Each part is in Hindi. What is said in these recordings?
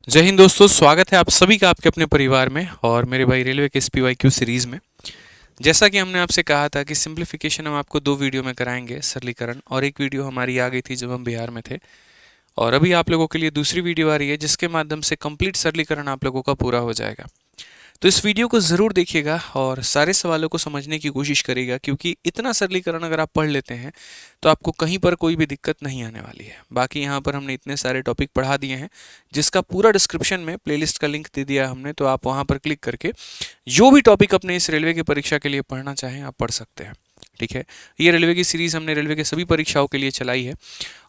जय हिंद दोस्तों, स्वागत है आप सभी का आपके अपने परिवार में और मेरे भाई रेलवे के SPYQ सीरीज़ में। जैसा कि हमने आपसे कहा था कि सिंप्लीफिकेशन हम आपको 2 वीडियो में कराएंगे, सरलीकरण, और एक वीडियो हमारी आ गई थी जब हम बिहार में थे। और अभी आप लोगों के लिए दूसरी वीडियो आ रही है जिसके माध्यम से कंप्लीट सरलीकरण आप लोगों का पूरा हो जाएगा। तो इस वीडियो को ज़रूर देखिएगा और सारे सवालों को समझने की कोशिश करिएगा, क्योंकि इतना सरलीकरण अगर आप पढ़ लेते हैं तो आपको कहीं पर कोई भी दिक्कत नहीं आने वाली है। बाकी यहाँ पर हमने इतने सारे टॉपिक पढ़ा दिए हैं जिसका पूरा डिस्क्रिप्शन में प्लेलिस्ट का लिंक दे दिया हमने, तो आप वहाँ पर क्लिक करके जो भी टॉपिक अपने इस रेलवे की परीक्षा के लिए पढ़ना चाहें आप पढ़ सकते हैं। ठीक है, ये रेलवे की सीरीज़ हमने रेलवे के सभी परीक्षाओं के लिए चलाई है।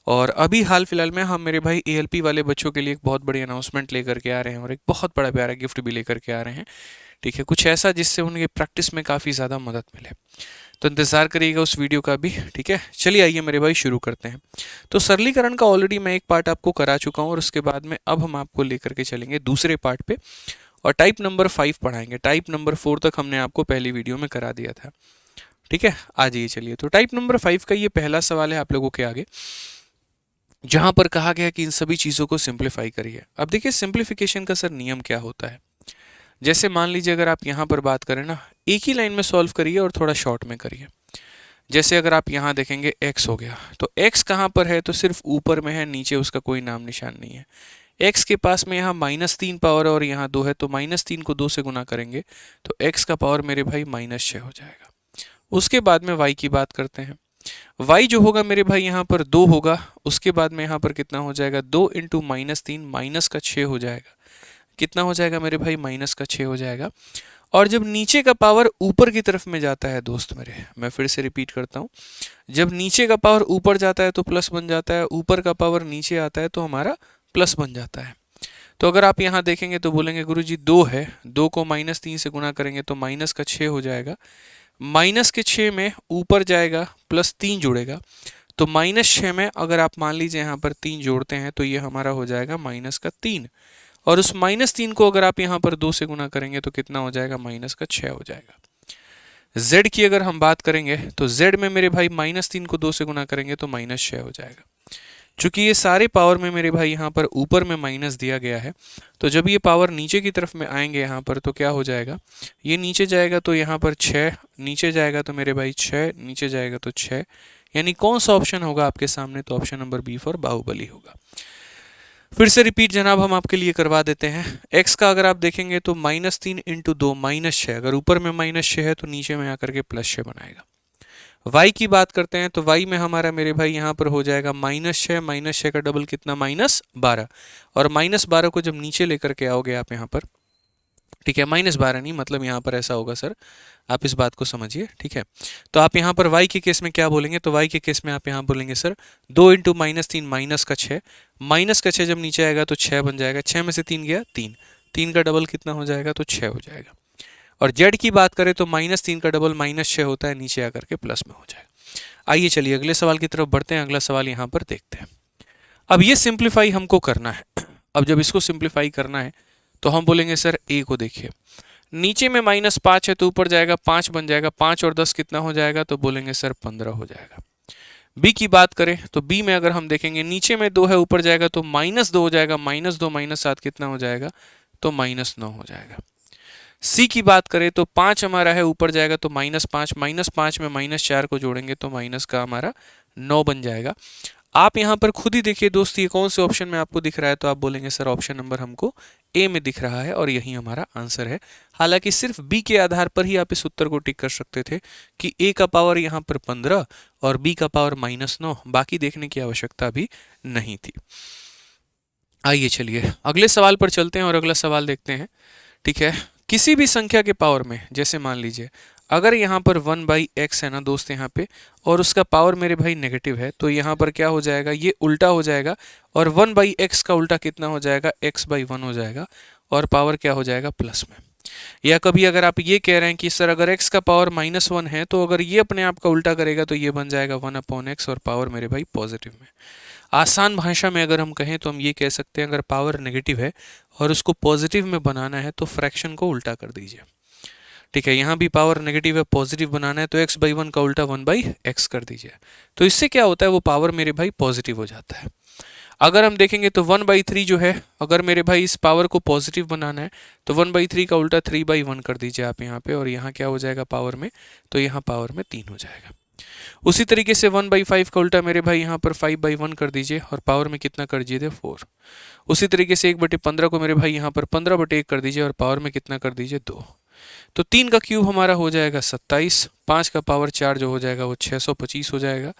और अभी हाल फिलहाल में हम मेरे भाई ALP वाले बच्चों के लिए एक बहुत बड़ी अनाउंसमेंट लेकर के आ रहे हैं और एक बहुत बड़ा प्यारा गिफ्ट भी लेकर के आ रहे हैं। ठीक है, कुछ ऐसा जिससे उनके प्रैक्टिस में काफ़ी ज़्यादा मदद मिले। तो इंतज़ार करिएगा उस वीडियो का भी। ठीक है, चलिए आइए मेरे भाई शुरू करते हैं। तो सरलीकरण का ऑलरेडी मैं एक पार्ट आपको करा चुका हूँ और उसके बाद में अब हम आपको लेकर के चलेंगे दूसरे पार्ट पे और टाइप नंबर 5 पढ़ाएंगे। टाइप नंबर 4 तक हमने आपको पहली वीडियो में करा दिया था। ठीक है, आ जाइए चलिए। तो टाइप नंबर 5 का ये पहला सवाल है आप लोगों के आगे, जहां पर कहा गया कि इन सभी चीज़ों को सिंप्लीफाई करिए। अब देखिए सिंप्लीफिकेशन का सर नियम क्या होता है। जैसे मान लीजिए अगर आप यहाँ पर बात करें ना, एक ही लाइन में सॉल्व करिए और थोड़ा शॉर्ट में करिए। जैसे अगर आप यहाँ देखेंगे x हो गया, तो x कहाँ पर है, तो सिर्फ ऊपर में है, नीचे उसका कोई नाम निशान नहीं है। x के पास में यहाँ -3 पावर और यहाँ 2 है, तो -3 को 2 से गुना करेंगे तो x का पावर मेरे भाई -6 हो जाएगा। उसके बाद में y की बात करते हैं। y जो होगा मेरे भाई यहाँ पर 2 होगा, उसके बाद में यहाँ पर कितना हो जाएगा, 2 इंटू -3 माइनस का 6 हो जाएगा। कितना हो जाएगा मेरे भाई, -6 हो जाएगा। और जब नीचे का पावर ऊपर की तरफ में जाता है दोस्त मेरे, मैं फिर से रिपीट करता हूँ, जब नीचे का पावर ऊपर जाता है तो प्लस बन जाता है, ऊपर का पावर नीचे आता है तो हमारा प्लस बन जाता है। तो अगर आप यहाँ देखेंगे तो बोलेंगे गुरुजी 2 है, 2 को -3 से गुना करेंगे तो -6 हो जाएगा। -6 में ऊपर जाएगा +3 जुड़ेगा, तो -6 में अगर आप मान लीजिए यहाँ पर 3 जोड़ते हैं तो ये हमारा हो जाएगा -3। और उस -3 को अगर आप यहाँ पर 2 से गुना करेंगे तो कितना हो जाएगा, -6 हो जाएगा। z की अगर हम बात करेंगे तो z में मेरे भाई -3 को 2 से गुना करेंगे तो -6 हो जाएगा। चूंकि ये सारे पावर में मेरे भाई यहाँ पर ऊपर में माइनस दिया गया है, तो जब ये पावर नीचे की तरफ में आएंगे यहाँ पर तो क्या हो जाएगा, ये नीचे जाएगा तो यहाँ पर 6, नीचे जाएगा तो मेरे भाई 6, नीचे जाएगा तो 6, यानी कौन सा ऑप्शन होगा आपके सामने, तो option number B for Baahubali होगा। फिर से रिपीट जनाब हम आपके लिए करवा देते हैं। x का अगर आप देखेंगे तो -3 इंटू 2 -6, अगर ऊपर में -6 है तो नीचे में आकर के +6 बनाएगा। y की बात करते हैं तो y में हमारा मेरे भाई यहाँ पर हो जाएगा -6, -6 का डबल कितना, -12, और -12 को जब नीचे लेकर के आओगे आप यहाँ पर, ठीक है, -12 नहीं, मतलब यहाँ पर ऐसा होगा सर, आप इस बात को समझिए। ठीक है, तो आप यहाँ पर y के केस में क्या बोलेंगे, तो y के केस में आप यहाँ बोलेंगे सर 2 इंटू -3 माइनस का 6, माइनस का 6 जब नीचे आएगा तो 6 बन जाएगा, 6 में से 3 गया 3, 3 का डबल कितना हो जाएगा, तो 6 हो जाएगा। और z की बात करें तो -3 का डबल -6 होता है, नीचे आकर के प्लस में हो जाएगा। आइए चलिए अगले सवाल की तरफ बढ़ते हैं। अगला सवाल यहाँ पर देखते हैं। अब ये सिंप्लीफाई हमको करना है। अब जब इसको सिंप्लीफाई करना है तो हम बोलेंगे सर a को देखिए, नीचे में -5 है तो ऊपर जाएगा 5 बन जाएगा, 5 और 10 कितना हो जाएगा, तो बोलेंगे सर 15 हो जाएगा। b की बात करें तो b में अगर हम देखेंगे नीचे में 2 है, ऊपर जाएगा तो -2 हो जाएगा, -2 -7 कितना हो जाएगा, तो -9 हो जाएगा। c की बात करें तो 5 हमारा है, ऊपर जाएगा तो -5, -5 में -4 को जोड़ेंगे तो माइनस का हमारा 9 बन जाएगा। आप यहाँ पर खुद ही देखिए दोस्त, ये कौन से ऑप्शन में आपको दिख रहा है, तो आप बोलेंगे सर ऑप्शन नंबर हमको ए में दिख रहा है और यही हमारा आंसर है। हालांकि सिर्फ बी के आधार पर ही आप इस उत्तर को टिक कर सकते थे कि ए का पावर यहाँ पर 15 और बी का पावर -9, बाकी देखने की आवश्यकता भी नहीं थी। आइए चलिए अगले सवाल पर चलते हैं और अगला सवाल देखते हैं। ठीक है, किसी भी संख्या के पावर में, जैसे मान लीजिए अगर यहाँ पर 1/x है ना दोस्त यहाँ पे, और उसका पावर मेरे भाई नेगेटिव है, तो यहाँ पर क्या हो जाएगा, ये उल्टा हो जाएगा और 1/x का उल्टा कितना हो जाएगा, x/1 हो जाएगा और पावर क्या हो जाएगा, प्लस में। या कभी अगर आप ये कह रहे हैं कि सर अगर x का पावर -1 है तो अगर ये अपने आप का उल्टा करेगा तो ये बन जाएगा 1/x और पावर मेरे भाई पॉजिटिव में। आसान भाषा में अगर हम कहें तो हम ये कह सकते हैं, अगर पावर नेगेटिव है और उसको पॉजिटिव में बनाना है तो फ्रैक्शन को उल्टा कर दीजिए। ठीक है, यहाँ भी पावर नेगेटिव है, पॉजिटिव बनाना है तो x/1 का उल्टा 1/x कर दीजिए, तो इससे क्या होता है, वो पावर मेरे भाई पॉजिटिव हो जाता है। अगर हम देखेंगे तो 1/3 जो है, अगर मेरे भाई इस पावर को पॉजिटिव बनाना है तो 1/3 का उल्टा 3/1 कर दीजिए आप यहाँ पे, और यहाँ क्या हो जाएगा पावर में, तो यहाँ पावर में 3 हो जाएगा। उसी तरीके से 1/5 का उल्टा मेरे भाई यहाँ पर 5/1 कर दीजिए और पावर में कितना कर दीजिए 4। उसी तरीके से 1/15 को मेरे भाई यहाँ पर 15/1 कर दीजिए और पावर में कितना कर दीजिए 2। तो 3 का क्यूब हमारा हो जाएगा 27, 5 का पावर 4 जो हो जाएगा वो 625 हो जाएगा,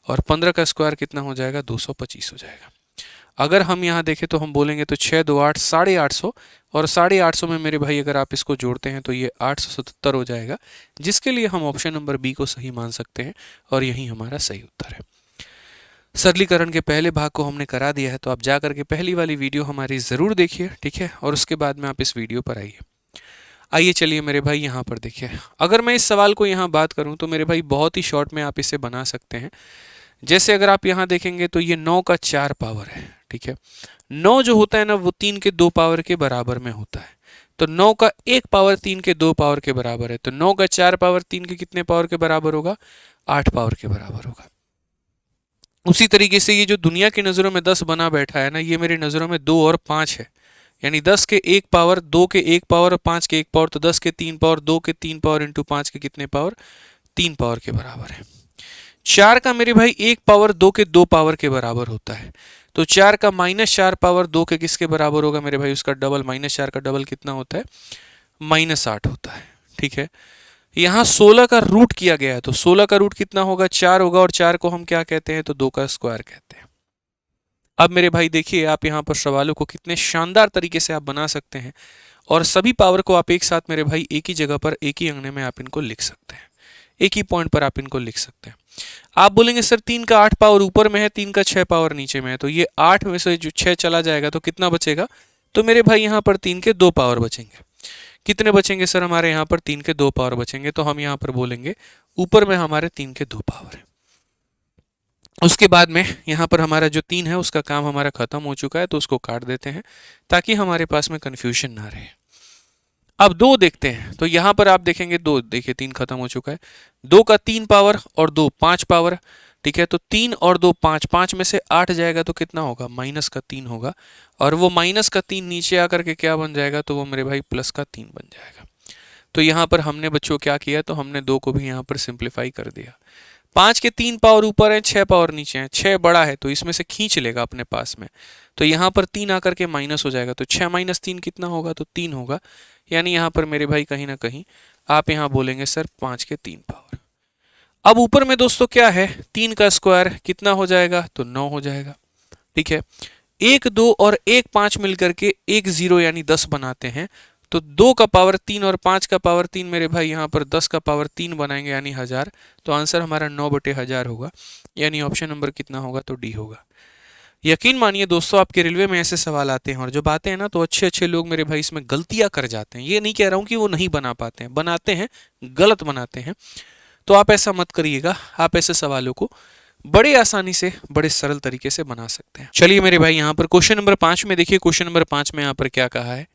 और 15 का स्क्वायर कितना हो जाएगा 225 हो जाएगा। अगर हम यहाँ देखें तो हम बोलेंगे तो 6 2 8 850, और 850 में मेरे भाई अगर आप इसको जोड़ते हैं तो ये 877 हो जाएगा, जिसके लिए हम ऑप्शन नंबर बी को सही मान सकते हैं, और यही हमारा सही उत्तर है। सरलीकरण के पहले भाग को हमने करा दिया है, तो आप जा करके पहली वाली वीडियो हमारी ज़रूर देखिए, ठीक है, और उसके बाद में आप इस वीडियो पर आइए। आइए चलिए मेरे भाई यहाँ पर देखिए, अगर मैं इस सवाल को यहाँ बात करूँ तो मेरे भाई बहुत ही शॉर्ट में आप इसे बना सकते हैं। जैसे अगर आप यहाँ देखेंगे तो ये 9 का 4 पावर है, ठीक है। 9 जो होता है ना वो 3 के 2 पावर के बराबर में होता है, तो 9 का 1 पावर 3 के 2 पावर के बराबर है, तो 9 का 4 पावर 3 के कितने पावर के बराबर होगा, 8 पावर के बराबर होगा। उसी तरीके से ये जो दुनिया की नज़रों में 10 बना बैठा है ना, ये मेरी नज़रों में 2 और 5 है, यानी 10 के 1 पावर, 2 के 1 पावर और 5 के 1 पावर, तो 10 के 3 पावर, 2 के 3 पावर इंटू 5 के कितने पावर, 3 पावर के बराबर है। 4 का मेरे भाई 1 पावर 2 के 2 पावर के बराबर होता है, तो 4 का -4 पावर 2 के किसके बराबर होगा मेरे भाई, उसका डबल, -4 का डबल कितना होता है, -8 होता है, ठीक है। यहाँ 16 का रूट किया गया है, तो 16 का रूट कितना होगा, 4 होगा, और 4 को हम क्या कहते हैं, तो 2 का स्क्वायर कहते हैं। अब मेरे भाई देखिए, आप यहाँ पर सवालों को कितने शानदार तरीके से आप बना सकते हैं, और सभी पावर को आप एक साथ मेरे भाई एक ही जगह पर, एक ही अंगने में आप इनको लिख सकते हैं, एक ही पॉइंट पर आप इनको लिख सकते हैं। आप बोलेंगे सर 3 का 8 पावर ऊपर में है, 3 का 6 पावर नीचे में है, तो ये 8 में से जो 6 चला जाएगा तो कितना बचेगा, तो मेरे भाई यहाँ पर 3 के 2 पावर बचेंगे। कितने बचेंगे सर, हमारे यहाँ पर 3 के 2 पावर बचेंगे, तो हम यहाँ पर बोलेंगे ऊपर में हमारे 3 के 2 पावर है। उसके बाद में यहाँ पर हमारा जो 3 है उसका काम हमारा खत्म हो चुका है, तो उसको काट देते हैं ताकि हमारे पास में कन्फ्यूजन ना रहे। अब 2 देखते हैं, तो यहाँ पर आप देखेंगे 2, देखिए 3 खत्म हो चुका है, 2 का 3 पावर और 2 5 पावर, ठीक है, तो 3 और 2 5, 5 में से 8 जाएगा तो कितना होगा, -3 होगा, और वो -3 नीचे आकर के क्या बन जाएगा, तो वो मेरे भाई +3 बन जाएगा। तो यहाँ पर हमने बच्चों क्या किया, तो हमने 2 को भी यहाँ पर सिंप्लीफाई कर दिया। 5 के 3 पावर ऊपर है, 6 पावर नीचे है, 6 बड़ा है तो इसमें से खींच लेगा अपने पास में, तो यहाँ पर 3 आकर के माइनस हो जाएगा, तो 6 - 3 कितना होगा, तो 3 होगा, यानी यहाँ पर मेरे भाई कहीं ना कहीं आप यहाँ बोलेंगे सर 5 के 3 पावर। अब ऊपर में दोस्तों क्या है, 3 का स्क्वायर कितना हो जाएगा, तो 9 हो जाएगा, ठीक है। 1 2 और 1 5 मिलकर के 1 0 यानी 10 बनाते हैं, तो 2 का पावर 3 और 5 का पावर 3 मेरे भाई यहाँ पर 10 का पावर 3 बनाएंगे यानी 1000, तो आंसर हमारा 9/1000 होगा, यानी ऑप्शन नंबर कितना होगा, तो डी होगा। यकीन मानिए दोस्तों, आपके रेलवे में ऐसे सवाल आते हैं, और जब आते हैं ना तो अच्छे अच्छे लोग मेरे भाई इसमें गलतियां कर जाते हैं। ये नहीं कह रहा हूँ कि वो नहीं बना पाते हैं, बनाते हैं, गलत बनाते हैं, तो आप ऐसा मत करिएगा। आप ऐसे सवालों को बड़े आसानी से, बड़े सरल तरीके से बना सकते हैं। चलिए मेरे भाई यहाँ पर क्वेश्चन नंबर 5 में देखिए, क्वेश्चन नंबर 5 में यहाँ पर क्या कहा है,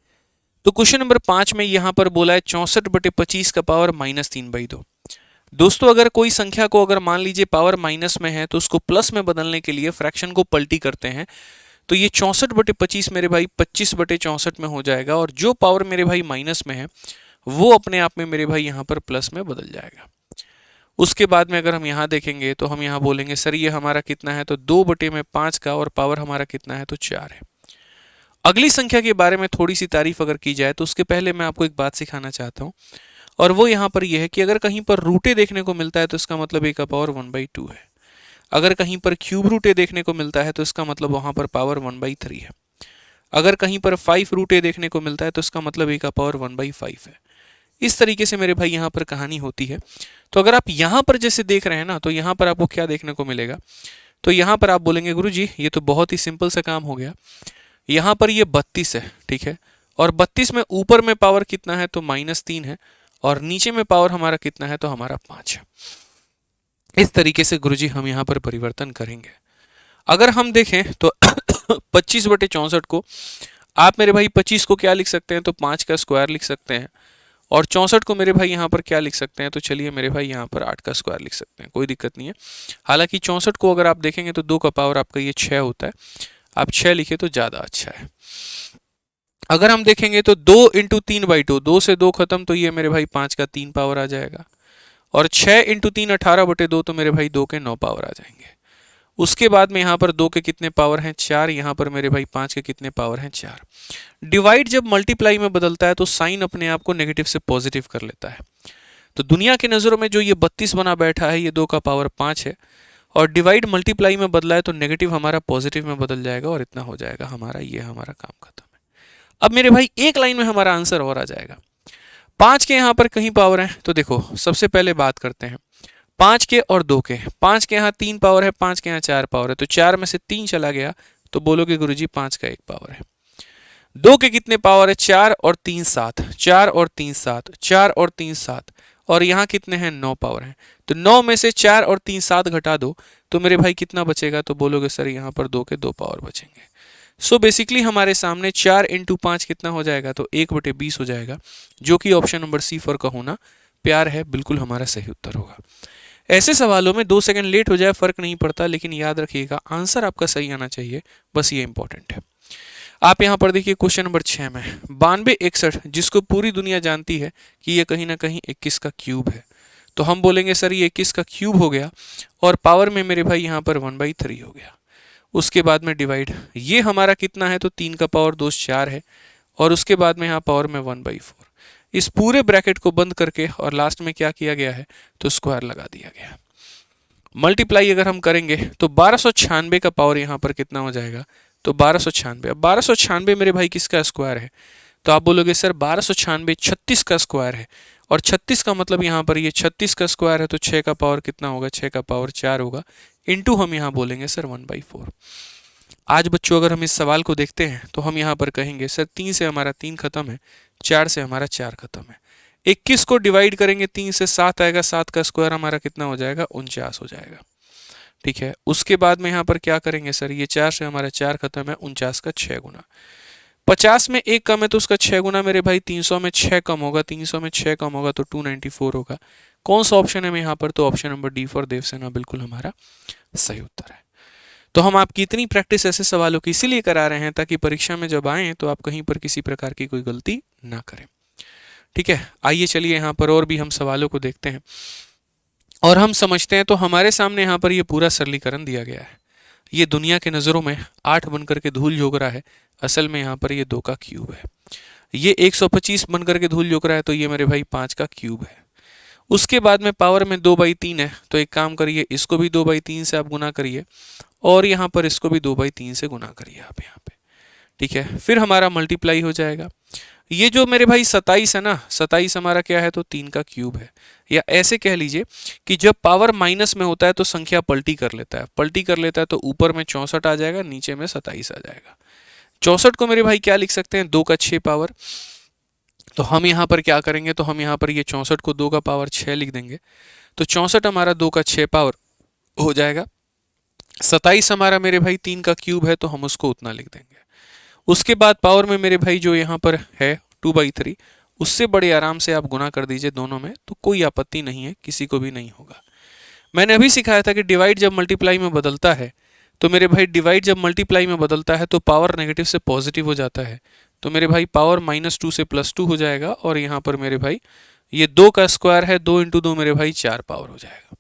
तो क्वेश्चन नंबर 5 में यहाँ पर बोला है 64/25 का पावर -3/2। दोस्तों अगर कोई संख्या को अगर मान लीजिए पावर माइनस में है तो उसको प्लस में बदलने के लिए फ्रैक्शन को पलटी करते हैं, तो ये 64/25 मेरे भाई 25/64 में हो जाएगा, और जो पावर मेरे भाई माइनस में है वो अपने आप में मेरे भाई यहाँ पर प्लस में बदल जाएगा। उसके बाद में अगर हम यहाँ देखेंगे तो हम यहाँ बोलेंगे सर ये हमारा कितना है, तो 2/5 का, और पावर हमारा कितना है, तो 4 है। अगली संख्या के बारे में थोड़ी सी तारीफ अगर की जाए तो उसके पहले मैं आपको एक बात सिखाना चाहता हूँ, और वो यहाँ पर यह है कि अगर कहीं पर रूटे देखने को मिलता है तो इसका मतलब a का पावर 1/2 है। अगर कहीं पर क्यूब रूटे देखने को मिलता है तो इसका मतलब वहाँ पर पावर 1/3 है। अगर कहीं पर 5 रूटे देखने को मिलता है तो इसका मतलब a का पावर 1/5 है। इस तरीके से मेरे भाई यहाँ पर कहानी होती है। तो अगर आप यहाँ पर जैसे देख रहे हैं ना, तो यहाँ पर आपको क्या देखने को मिलेगा, तो यहाँ पर आप बोलेंगे गुरुजी ये तो बहुत ही सिंपल सा काम हो गया। यहाँ पर ये 32 है, ठीक है, और 32 में ऊपर में पावर कितना है, तो -3 है, और नीचे में पावर हमारा कितना है, तो हमारा 5 है। इस तरीके से गुरुजी हम यहाँ पर परिवर्तन करेंगे। अगर हम देखें तो 25/64 को आप मेरे भाई 25 को क्या लिख सकते हैं, तो 5 का स्क्वायर लिख सकते हैं, और 64 को मेरे भाई यहाँ पर क्या लिख सकते हैं, तो चलिए मेरे भाई यहाँ पर 8 का स्क्वायर लिख सकते हैं, कोई दिक्कत नहीं है। हालांकि 64 को अगर आप देखेंगे तो 2 का पावर आपका ये 6 होता है, आप 6 लिखे तो ज़्यादा अच्छा है। अगर हम देखेंगे तो 2 इंटू 3/2, 2 से 2 खत्म, तो ये मेरे भाई 5 का 3 पावर आ जाएगा। और 6 इंटू 3 18/2, तो मेरे भाई 2 के 9 पावर आ जाएंगे। उसके बाद में यहाँ पर 2 के कितने पावर हैं 4, यहाँ पर मेरे भाई 5 के कितने पावर हैं 4। डिवाइड जब मल्टीप्लाई में बदलता है तो साइन अपने आप को नेगेटिव से पॉजिटिव कर लेता है। तो दुनिया की नज़रों में जो ये 32 बना बैठा है, ये 2 का पावर 5 है, और डिवाइड मल्टीप्लाई में बदला है तो नेगेटिव हमारा पॉजिटिव में बदल जाएगा, और इतना हो जाएगा हमारा, ये हमारा काम खत्म है। अब मेरे भाई एक लाइन में हमारा आंसर और आ जाएगा। 5 के यहाँ पर कहीं पावर है, तो देखो सबसे पहले बात करते हैं 5 के और 2 के। 5 के यहाँ 3 पावर है, 5 के यहाँ 4 पावर है, तो 4 में से 3 चला गया, तो बोलोगे गुरुजी 5 का 1 पावर है। 2 के कितने पावर है 4 और 3 7, 4 और 3 7, 4 और 3 7, और यहाँ कितने हैं 9 पावर हैं। तो 9 में से 4 और 3 7 घटा दो, तो मेरे भाई कितना बचेगा, तो बोलोगे सर यहाँ पर 2 के 2 पावर बचेंगे। सो बेसिकली हमारे सामने 4 इंटू 5 कितना हो जाएगा, तो 1/20 हो जाएगा, जो कि ऑप्शन नंबर सी फॉर का होना प्यार है, बिल्कुल हमारा सही उत्तर होगा। ऐसे सवालों में 2 सेकंड लेट हो जाए फर्क नहीं पड़ता, लेकिन याद रखिएगा आंसर आपका सही आना चाहिए, बस ये इंपॉर्टेंट है। आप यहाँ पर देखिए क्वेश्चन नंबर 6 में 9261, जिसको पूरी दुनिया जानती है कि ये कहीं ना कहीं 21 का क्यूब है, तो हम बोलेंगे सर ये 21 का क्यूब हो गया, और पावर में मेरे भाई यहाँ पर 1/3 हो गया। उसके बाद में डिवाइड, ये हमारा कितना है, तो 3 का पावर 2 4 है, और उसके बाद में यहाँ पावर में 1/4। इस पूरे ब्रैकेट को बंद करके और लास्ट में क्या किया गया है, तो स्क्वायर लगा दिया गया। मल्टीप्लाई अगर हम करेंगे तो 1296 का पावर यहाँ पर कितना हो जाएगा, तो 1296। अब 1296 मेरे भाई किसका स्क्वायर है, तो आप बोलोगे सर 1296 36 का स्क्वायर है, और 36 का मतलब यहाँ पर ये 36 का स्क्वायर है, तो 6 का पावर कितना होगा, 6 का पावर 4 होगा, इंटू हम यहाँ बोलेंगे सर 1/4। आज बच्चों अगर हम इस सवाल को देखते हैं तो हम यहाँ पर कहेंगे सर 3 से हमारा 3 खत्म है, 4 से हमारा 4 खत्म है। 21 को डिवाइड करेंगे 3 से, 7 आएगा, 7 का स्क्वायर हमारा कितना हो जाएगा, 49 हो जाएगा। ठीक है, उसके बाद में यहाँ पर क्या करेंगे सर, ये 4 से हमारा 4 खत्म है, 49 का 6 गुना। 50 में 1 कम है तो उसका 6 गुना मेरे भाई 300 में 6 कम होगा, 300 में 6 कम होगा तो 294 होगा। कौन सा ऑप्शन है यहाँ पर, तो option number D for Devasena बिल्कुल हमारा सही उत्तर है। तो हम आपकी इतनी प्रैक्टिस ऐसे सवालों की इसीलिए करा रहे हैं ताकि परीक्षा में जब आएँ तो आप कहीं पर किसी प्रकार की कोई गलती ना करें। ठीक है, आइए चलिए यहाँ पर और भी हम सवालों को देखते हैं और हम समझते हैं। तो हमारे सामने यहाँ पर ये पूरा सरलीकरण दिया गया है। ये दुनिया के नज़रों में 8 बनकर के धूल झोंक रहा है, असल में यहाँ पर ये 2 का क्यूब है। ये 125 बनकर के धूल झोंक रहा है, तो ये मेरे भाई 5 का क्यूब है। उसके बाद में पावर में 2/3 है, तो एक काम करिए इसको भी 2/3 से आप गुना करिए, और यहाँ पर इसको भी 2/3 से गुना करिए आप यहाँ पे। ठीक है, फिर हमारा मल्टीप्लाई हो जाएगा। ये जो मेरे भाई 27 है ना, 27 हमारा क्या है, तो 3 का क्यूब है। या ऐसे कह लीजिए कि जब पावर माइनस में होता है तो संख्या पलटी कर लेता है, पलटी कर लेता है तो ऊपर में 64 आ जाएगा, नीचे में 27 आ जाएगा। 64 को मेरे भाई क्या लिख सकते हैं, 2 का 6 पावर। तो हम यहाँ पर क्या करेंगे, तो हम यहाँ पर ये 64 को 2 का पावर 6 लिख देंगे, तो 64 हमारा 2 का 6 पावर हो जाएगा। 27 हमारा मेरे भाई 3 का क्यूब है, तो हम उसको उतना लिख देंगे। उसके बाद पावर में मेरे भाई जो यहाँ पर है 2/3, उससे बड़े आराम से आप गुना कर दीजिए दोनों में, तो कोई आपत्ति नहीं है, किसी को भी नहीं होगा। मैंने अभी सिखाया था कि डिवाइड जब मल्टीप्लाई में बदलता है, तो मेरे भाई डिवाइड जब मल्टीप्लाई में बदलता है तो पावर नेगेटिव से पॉजिटिव हो जाता है। तो मेरे भाई पावर -2 से +2 हो जाएगा, और यहाँ पर मेरे भाई ये 2 का स्क्वायर है, 2 × 2 मेरे भाई 4 पावर हो जाएगा।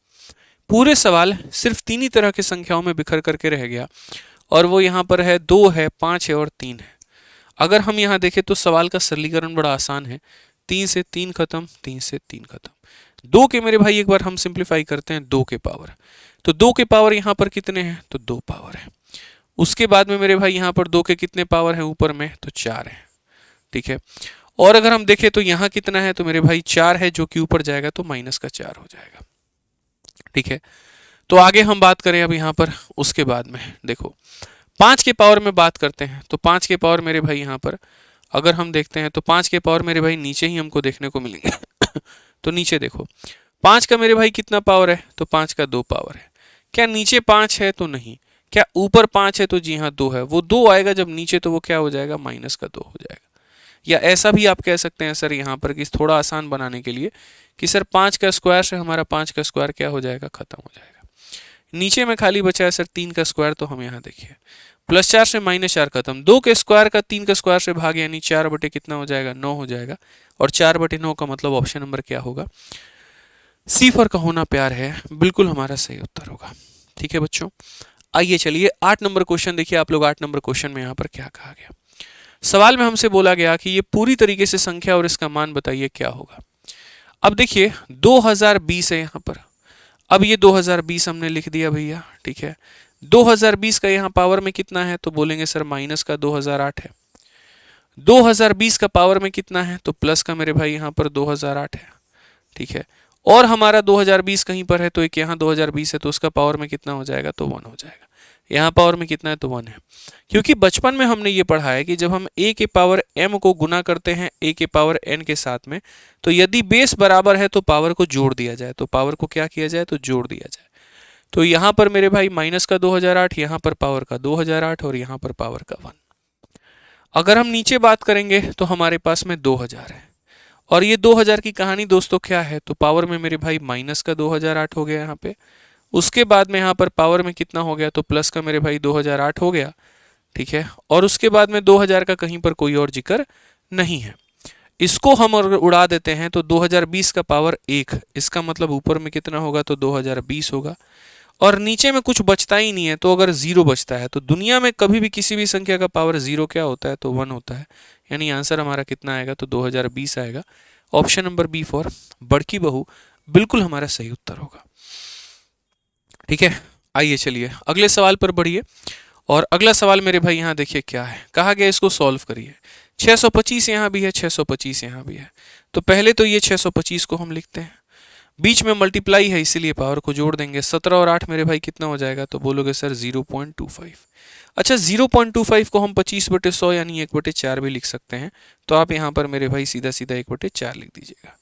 पूरे सवाल सिर्फ 3 ही तरह की संख्याओं में बिखर करके रह गया, और वो यहाँ पर है 2 है, 5 है और 3 है। अगर हम यहाँ देखें तो सवाल का सरलीकरण बड़ा आसान है। 3 से 3 खत्म, 3 से 3 खत्म। 2 के मेरे भाई एक बार हम सिंप्लीफाई करते हैं, 2 के पावर, तो 2 के पावर यहाँ पर कितने हैं, तो 2 पावर है। उसके बाद में मेरे भाई यहाँ पर 2 के कितने पावर हैं ऊपर में, तो 4 है। ठीक है, और अगर हम देखें तो यहाँ कितना है, तो मेरे भाई 4 है, जो कि ऊपर जाएगा तो -4 हो जाएगा। ठीक है, तो आगे हम बात करें अब यहाँ पर। उसके बाद में देखो 5 के पावर में बात करते हैं, तो 5 के पावर मेरे भाई यहाँ पर अगर हम देखते हैं तो 5 के पावर मेरे भाई नीचे ही हमको देखने को मिलेंगे। तो नीचे देखो 5 का मेरे भाई कितना पावर है, तो 5 का 2 पावर है। क्या नीचे 5 है, तो नहीं। क्या ऊपर 5 है, तो जी हाँ 2 है। वो 2 आएगा जब नीचे, तो वो क्या हो जाएगा, -2 हो जाएगा। या ऐसा भी आप कह सकते हैं सर यहाँ पर कि थोड़ा आसान बनाने के लिए कि सर 5 का स्क्वायर से हमारा 5 का स्क्वायर क्या हो जाएगा, खत्म हो जाएगा। नीचे में खाली बचा है सर 3 का स्क्वायर, तो हम यहाँ देखिए +4 से -4 खत्म, 2 के स्क्वायर का 3 के स्क्वायर से भाग यानी 4 बटे कितना हो जाएगा 9 हो जाएगा। और 4 बटे 9 का मतलब ऑप्शन नंबर क्या होगा, सी फॉर का होना प्यार है, बिल्कुल हमारा सही उत्तर होगा। ठीक है बच्चों, आइए चलिए 8 नंबर क्वेश्चन देखिए आप लोग। 8 नंबर क्वेश्चन में यहाँ पर क्या कहा गया, सवाल में हमसे बोला गया कि ये पूरी तरीके से संख्या और इसका मान बताइए क्या होगा। अब देखिए 2020 है यहाँ पर, अब ये 2020 हमने लिख दिया भैया। ठीक है, 2020 का यहाँ पावर में कितना है तो बोलेंगे सर माइनस का 2008 है। 2020 का पावर में कितना है तो प्लस का मेरे भाई यहाँ पर 2008 है। ठीक है, और हमारा 2020 कहीं पर है तो एक यहाँ 2020 है तो उसका पावर में कितना हो जाएगा तो 1 हो जाएगा। यहाँ पावर में कितना है तो 1 है, क्योंकि बचपन में हमने ये पढ़ा है कि जब हम a के पावर m को गुना करते हैं a के पावर n के साथ में, तो यदि बेस बराबर है तो पावर को जोड़ दिया जाए, तो पावर को क्या किया जाए तो जोड़ दिया जाए। तो यहाँ पर मेरे भाई माइनस का 2008, यहाँ पर पावर का 2008 और यहाँ पर पावर का 1। अगर हम नीचे बात करेंगे तो हमारे पास में 2000 है, और ये 2000 की कहानी दोस्तों क्या है तो पावर में मेरे भाई माइनस का 2008 हो गया यहाँ पे, उसके बाद में यहाँ पर पावर में कितना हो गया तो प्लस का मेरे भाई 2008 हो गया। ठीक है, और उसके बाद में 2000 का कहीं पर कोई और जिक्र नहीं है। इसको हम अगर उड़ा देते हैं तो 2020 का पावर 1, इसका मतलब ऊपर में कितना होगा तो 2020 होगा, और नीचे में कुछ बचता ही नहीं है। तो अगर 0 बचता है तो दुनिया में कभी भी किसी भी संख्या का पावर 0 क्या होता है तो 1 होता है, यानी आंसर हमारा कितना आएगा तो 2020 आएगा। ऑप्शन नंबर बी फॉर बड़की बहू बिल्कुल हमारा सही उत्तर होगा। ठीक है, आइए चलिए अगले सवाल पर बढ़िए। और अगला सवाल मेरे भाई यहाँ देखिए क्या है, कहा गया इसको सॉल्व करिए। 625 यहाँ भी है, 625 यहाँ भी है, तो पहले तो ये 625 को हम लिखते हैं, बीच में मल्टीप्लाई है इसीलिए पावर को जोड़ देंगे। 17 और 8 मेरे भाई कितना हो जाएगा तो बोलोगे सर 0.25। अच्छा, 0.25 को हम 25/100 यानी 1/4 भी लिख सकते हैं, तो आप यहाँ पर मेरे भाई सीधा सीधा 1/4 लिख दीजिएगा।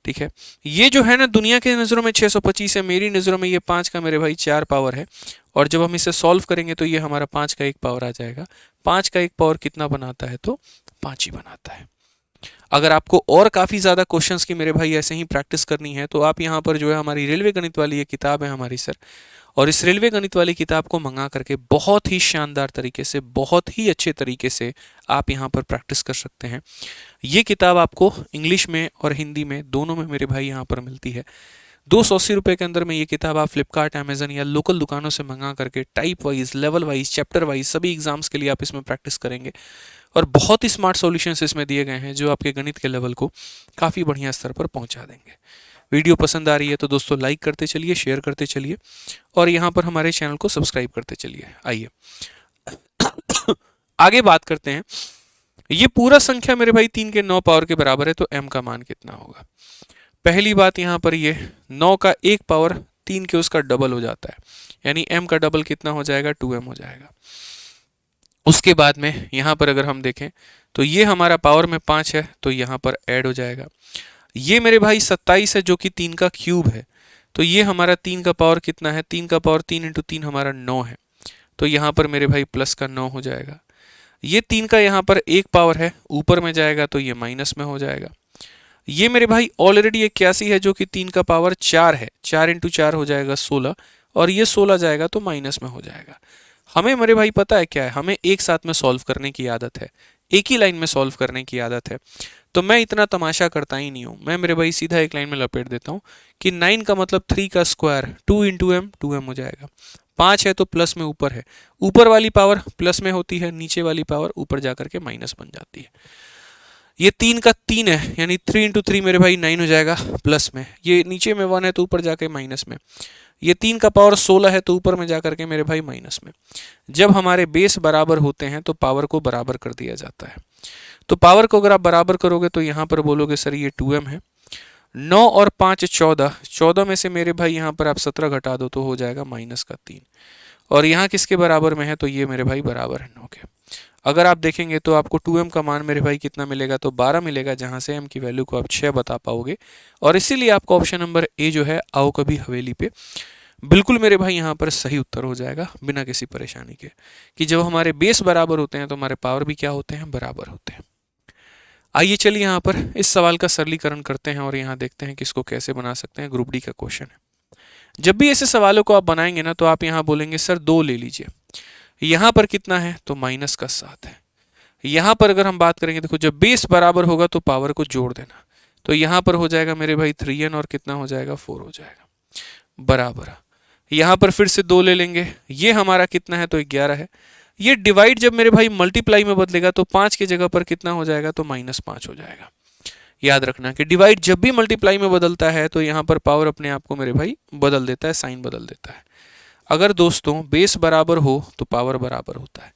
ठीक है, ये जो है ना दुनिया के नज़रों में 625 है, मेरी नज़रों में ये 5 का मेरे भाई 4 पावर है, और जब हम इसे सॉल्व करेंगे तो ये हमारा 5 का 1 पावर आ जाएगा। 5 का 1 पावर कितना बनाता है तो 5 ही बनाता है। अगर आपको और काफ़ी ज़्यादा क्वेश्चंस की मेरे भाई ऐसे ही प्रैक्टिस करनी है तो आप यहाँ पर जो है हमारी रेलवे गणित वाली ये किताब है हमारी सर, और इस रेलवे गणित वाली किताब को मंगा करके बहुत ही शानदार तरीके से, बहुत ही अच्छे तरीके से आप यहाँ पर प्रैक्टिस कर सकते हैं। ये किताब आपको इंग्लिश में और हिंदी में दोनों में मेरे भाई यहाँ पर मिलती है। 280 रुपये के अंदर में ये किताब आप फ्लिपकार्ट, अमेजन या लोकल दुकानों से मंगा करके type wise, level wise, chapter wise सभी एग्जाम्स के लिए आप इसमें प्रैक्टिस करेंगे, और बहुत ही स्मार्ट सॉल्यूशंस इसमें दिए गए हैं जो आपके गणित के लेवल को काफ़ी बढ़िया स्तर पर पहुंचा देंगे। वीडियो पसंद आ रही है तो दोस्तों लाइक करते चलिए, शेयर करते चलिए, और यहाँ पर हमारे चैनल को सब्सक्राइब करते चलिए। आइए आगे बात करते हैं। ये पूरा संख्या मेरे भाई 3 के 9 पावर के बराबर है, तो m का मान कितना होगा। पहली बात यहाँ पर ये 9 का 1 पावर 3 के उसका डबल हो जाता है, यानी m का डबल कितना हो जाएगा 2m हो जाएगा। उसके बाद में यहाँ पर अगर हम देखें तो ये हमारा पावर में 5 है तो यहाँ पर ऐड हो जाएगा। ये मेरे भाई 27 है जो कि 3 का क्यूब है, तो ये हमारा 3 का पावर कितना है, 3 का पावर 3 × 3 हमारा 9 है, तो यहाँ पर मेरे भाई प्लस का 9 हो जाएगा। ये 3 का यहाँ पर 1 पावर है, ऊपर में जाएगा तो ये माइनस में हो जाएगा। ये मेरे भाई ऑलरेडी 81 है जो कि 3 का पावर 4 है, 4 × 4 हो जाएगा 16, और ये 16 जाएगा तो माइनस में हो जाएगा। हमें मेरे भाई पता है क्या है, हमें एक साथ में सॉल्व करने की आदत है, एक ही लाइन में सॉल्व करने की आदत है, तो मैं इतना तमाशा करता ही नहीं हूँ। मैं मेरे भाई सीधा एक लाइन में लपेट देता हूँ कि 9 का मतलब 3 का स्क्वायर 2 × m 2m हो जाएगा। 5 है तो प्लस में ऊपर है, ऊपर वाली पावर प्लस में होती है, नीचे वाली पावर ऊपर जाकर के माइनस बन जाती है। ये 3 का 3 है यानी 3 × 3 मेरे भाई 9 हो जाएगा प्लस में, ये नीचे में 1 है तो ऊपर जाके माइनस में। ये 3 का पावर 16 है तो ऊपर में जाकर के मेरे भाई माइनस में। जब हमारे बेस बराबर होते हैं तो पावर को बराबर कर दिया जाता है। तो पावर को अगर आप बराबर करोगे तो यहाँ पर बोलोगे सर ये 2m है, 9 और 5 14, 14 में से मेरे भाई यहाँ पर आप 17 घटा दो तो हो जाएगा माइनस का 3, और यहाँ किसके बराबर में है तो ये मेरे भाई बराबर है 9 के। अगर आप देखेंगे तो आपको 2m का मान मेरे भाई कितना मिलेगा तो 12 मिलेगा, जहाँ से m की वैल्यू को आप 6 बता पाओगे, और इसीलिए आपका ऑप्शन नंबर ए जो है आओ कभी हवेली पे बिल्कुल मेरे भाई यहाँ पर सही उत्तर हो जाएगा बिना किसी परेशानी के, कि जब हमारे बेस बराबर होते हैं तो हमारे पावर भी क्या होते हैं, बराबर होते हैं। आइए चलिए यहाँ पर इस सवाल का सरलीकरण करते हैं और यहाँ देखते हैं कि इसको कैसे बना सकते हैं। ग्रुप डी का क्वेश्चन है। जब भी ऐसे सवालों को आप बनाएंगे ना तो आप यहाँ बोलेंगे सर 2 ले लीजिए, यहाँ पर कितना है तो माइनस का 7 है। यहाँ पर अगर हम बात करेंगे, देखो जब बेस बराबर होगा तो पावर को जोड़ देना, तो यहाँ पर हो जाएगा मेरे भाई 3n और कितना हो जाएगा 4 हो जाएगा बराबर। यहाँ पर फिर से 2 ले लेंगे, ये हमारा कितना है तो 11 है। ये डिवाइड जब मेरे भाई मल्टीप्लाई में बदलेगा तो 5 की जगह पर कितना हो जाएगा तो -5 हो जाएगा। याद रखना कि डिवाइड जब भी मल्टीप्लाई में बदलता है तो यहाँ पर पावर अपने आप को मेरे भाई बदल देता है, साइन बदल देता है। अगर दोस्तों बेस बराबर हो तो पावर बराबर होता है।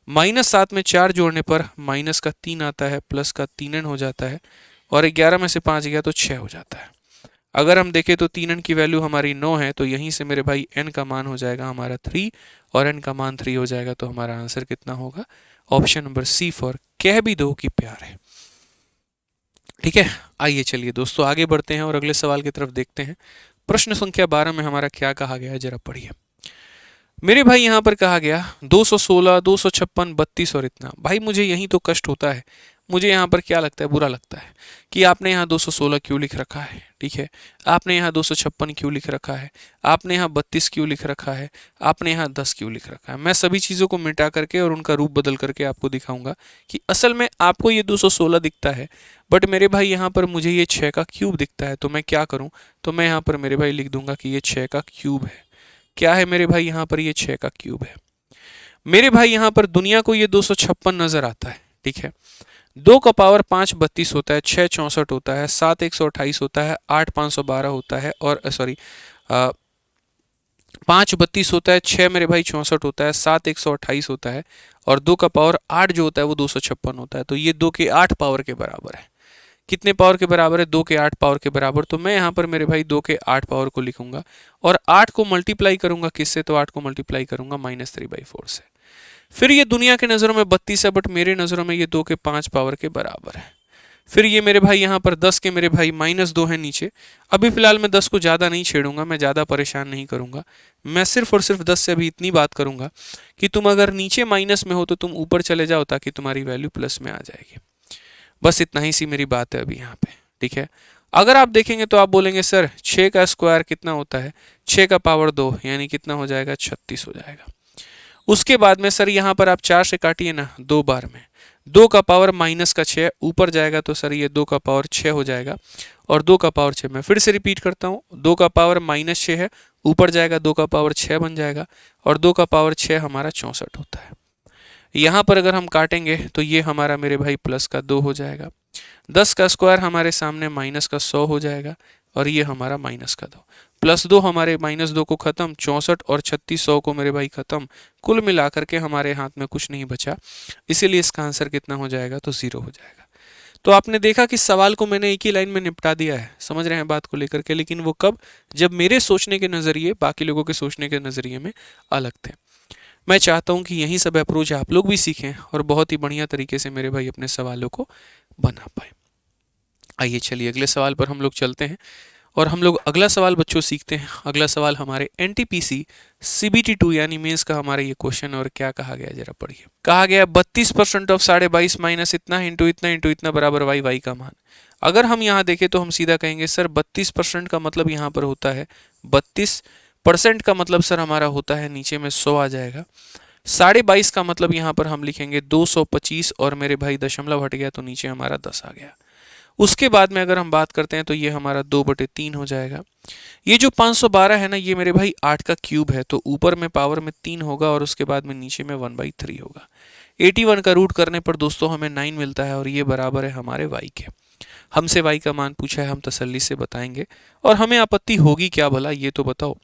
-7 में 4 जोड़ने पर माइनस का 3 आता है, प्लस का 3n हो जाता है, और 11 में से 5 गया तो 6 हो जाता है। अगर हम देखें तो 3n की वैल्यू हमारी 9 है, तो यहीं से मेरे भाई n का मान हो जाएगा हमारा 3 और n का मान 3 हो जाएगा, तो हमारा आंसर कितना होगा ऑप्शन नंबर सी फॉर कह भी दो कि प्यार है। ठीक है, आइए चलिए दोस्तों आगे बढ़ते हैं और अगले सवाल की तरफ देखते हैं। प्रश्न संख्या 12 में हमारा क्या कहा गया है, जरा पढ़िए मेरे भाई। यहाँ पर कहा गया 216, 256, 32 और इतना। भाई मुझे यही तो कष्ट होता है, मुझे यहाँ पर क्या लगता है, बुरा लगता है कि आपने यहाँ 216 क्यों लिख रखा है, ठीक है, आपने यहाँ 256 क्यों लिख रखा है, आपने यहाँ 32 क्यों लिख रखा है, आपने यहाँ 10 क्यों लिख रखा है। मैं सभी चीज़ों को मिटा करके और उनका रूप बदल करके आपको दिखाऊंगा कि असल में आपको ये 216 दिखता है, बट मेरे भाई यहाँ पर मुझे ये 6 का क्यूब दिखता है। तो मैं क्या करूँ, तो मैं यहाँ पर मेरे भाई लिख दूंगा कि ये 6 का क्यूब है। क्या है मेरे भाई, यहाँ पर ये 6 का क्यूब है। मेरे भाई यहाँ पर दुनिया को ये 256 नजर आता है, ठीक है। 2 का पावर 5 32 होता है, 6 64 होता है, 7 128 होता है, 8 512 होता है, और सॉरी 5 32 होता है, 6 मेरे भाई 64 होता है, 7 128 होता है, और 2 का पावर 8 जो होता है वो 256 होता है। तो ये 2 के 8 पावर के बराबर है। कितने पावर के बराबर है, 2 के 8 पावर के बराबर। तो मैं यहाँ पर मेरे भाई 2 के 8 पावर को लिखूंगा और 8 को मल्टीप्लाई करूंगा किससे, तो 8 को मल्टीप्लाई करूंगा -3/4 से। फिर ये दुनिया के नज़रों में 32 है, बट मेरे नज़रों में ये 2 के 5 पावर के बराबर है। फिर ये मेरे भाई यहाँ पर 10 के मेरे भाई -2 है नीचे। अभी फिलहाल मैं 10 को ज़्यादा नहीं छेड़ूंगा, मैं ज़्यादा परेशान नहीं करूंगा। मैं सिर्फ और सिर्फ 10 से अभी इतनी बात करूंगा कि तुम अगर नीचे माइनस में हो तो तुम ऊपर चले जाओ ताकि तुम्हारी वैल्यू प्लस में आ जाएगी। बस इतना ही सी मेरी बात है अभी यहाँ पे, ठीक है। अगर आप देखेंगे तो आप बोलेंगे सर 6 का स्क्वायर कितना होता है, 6 का पावर 2 यानी कितना हो जाएगा 36 हो जाएगा। उसके बाद में सर यहाँ पर आप 4 से काटिए ना 2 बार में, 2 का पावर -6 ऊपर जाएगा तो सर ये 2 का पावर 6 हो जाएगा, और 2 का पावर 6 मैं फिर से रिपीट करता हूँ, 2 का पावर -6 है, ऊपर जाएगा 2 का पावर 6 बन जाएगा, और 2 का पावर 6 हमारा 64 होता है। यहाँ पर अगर हम काटेंगे तो ये हमारा मेरे भाई प्लस का 2 हो जाएगा, 10 का स्क्वायर हमारे सामने माइनस का 100 हो जाएगा, और ये हमारा -2 +2 हमारे -2 को खत्म, 64 और 36 100 को मेरे भाई खत्म, कुल मिलाकर के हमारे हाथ में कुछ नहीं बचा, इसीलिए इसका आंसर कितना हो जाएगा तो 0 हो जाएगा। तो आपने देखा कि सवाल को मैंने एक ही लाइन में निपटा दिया है, समझ रहे हैं बात को लेकर के, लेकिन वो कब, जब मेरे सोचने के नज़रिए बाकी लोगों के सोचने के नज़रिए में अलग थे। मैं चाहता हूं कि यही सब अप्रोच आप लोग भी सीखें और बहुत ही बढ़िया तरीके से मेरे भाई अपने सवालों को बना पाए। आइए चलिए अगले सवाल पर हम लोग चलते हैं, और हम लोग अगला सवाल बच्चों सीखते हैं। अगला सवाल हमारे NTPC CBT 2 यानी मेंस का हमारा ये क्वेश्चन, और क्या कहा गया जरा पढ़िए। कहा गया 32% ऑफ 22.5 माइनस इतना इंटू इतना बराबर y का मान। अगर हम यहाँ देखें तो हम सीधा कहेंगे सर 32% का मतलब यहाँ पर होता है 32% का मतलब सर हमारा होता है नीचे में 100 आ जाएगा। 22.5 का मतलब यहाँ पर हम लिखेंगे 225, और मेरे भाई दशमलव हट गया तो नीचे हमारा 10 आ गया। उसके बाद में अगर हम बात करते हैं तो ये हमारा 2/3 हो जाएगा। ये जो 512 है ना, ये मेरे भाई 8 का क्यूब है, तो ऊपर में पावर में 3 होगा और उसके बाद में नीचे में 1/3 होगा। 81 का रूट करने पर दोस्तों हमें 9 मिलता है, और ये बराबर है हमारे y के। हमसे y का मान पूछा है, हम तसल्ली से बताएंगे, और हमें आपत्ति होगी क्या भला ये तो बताओ।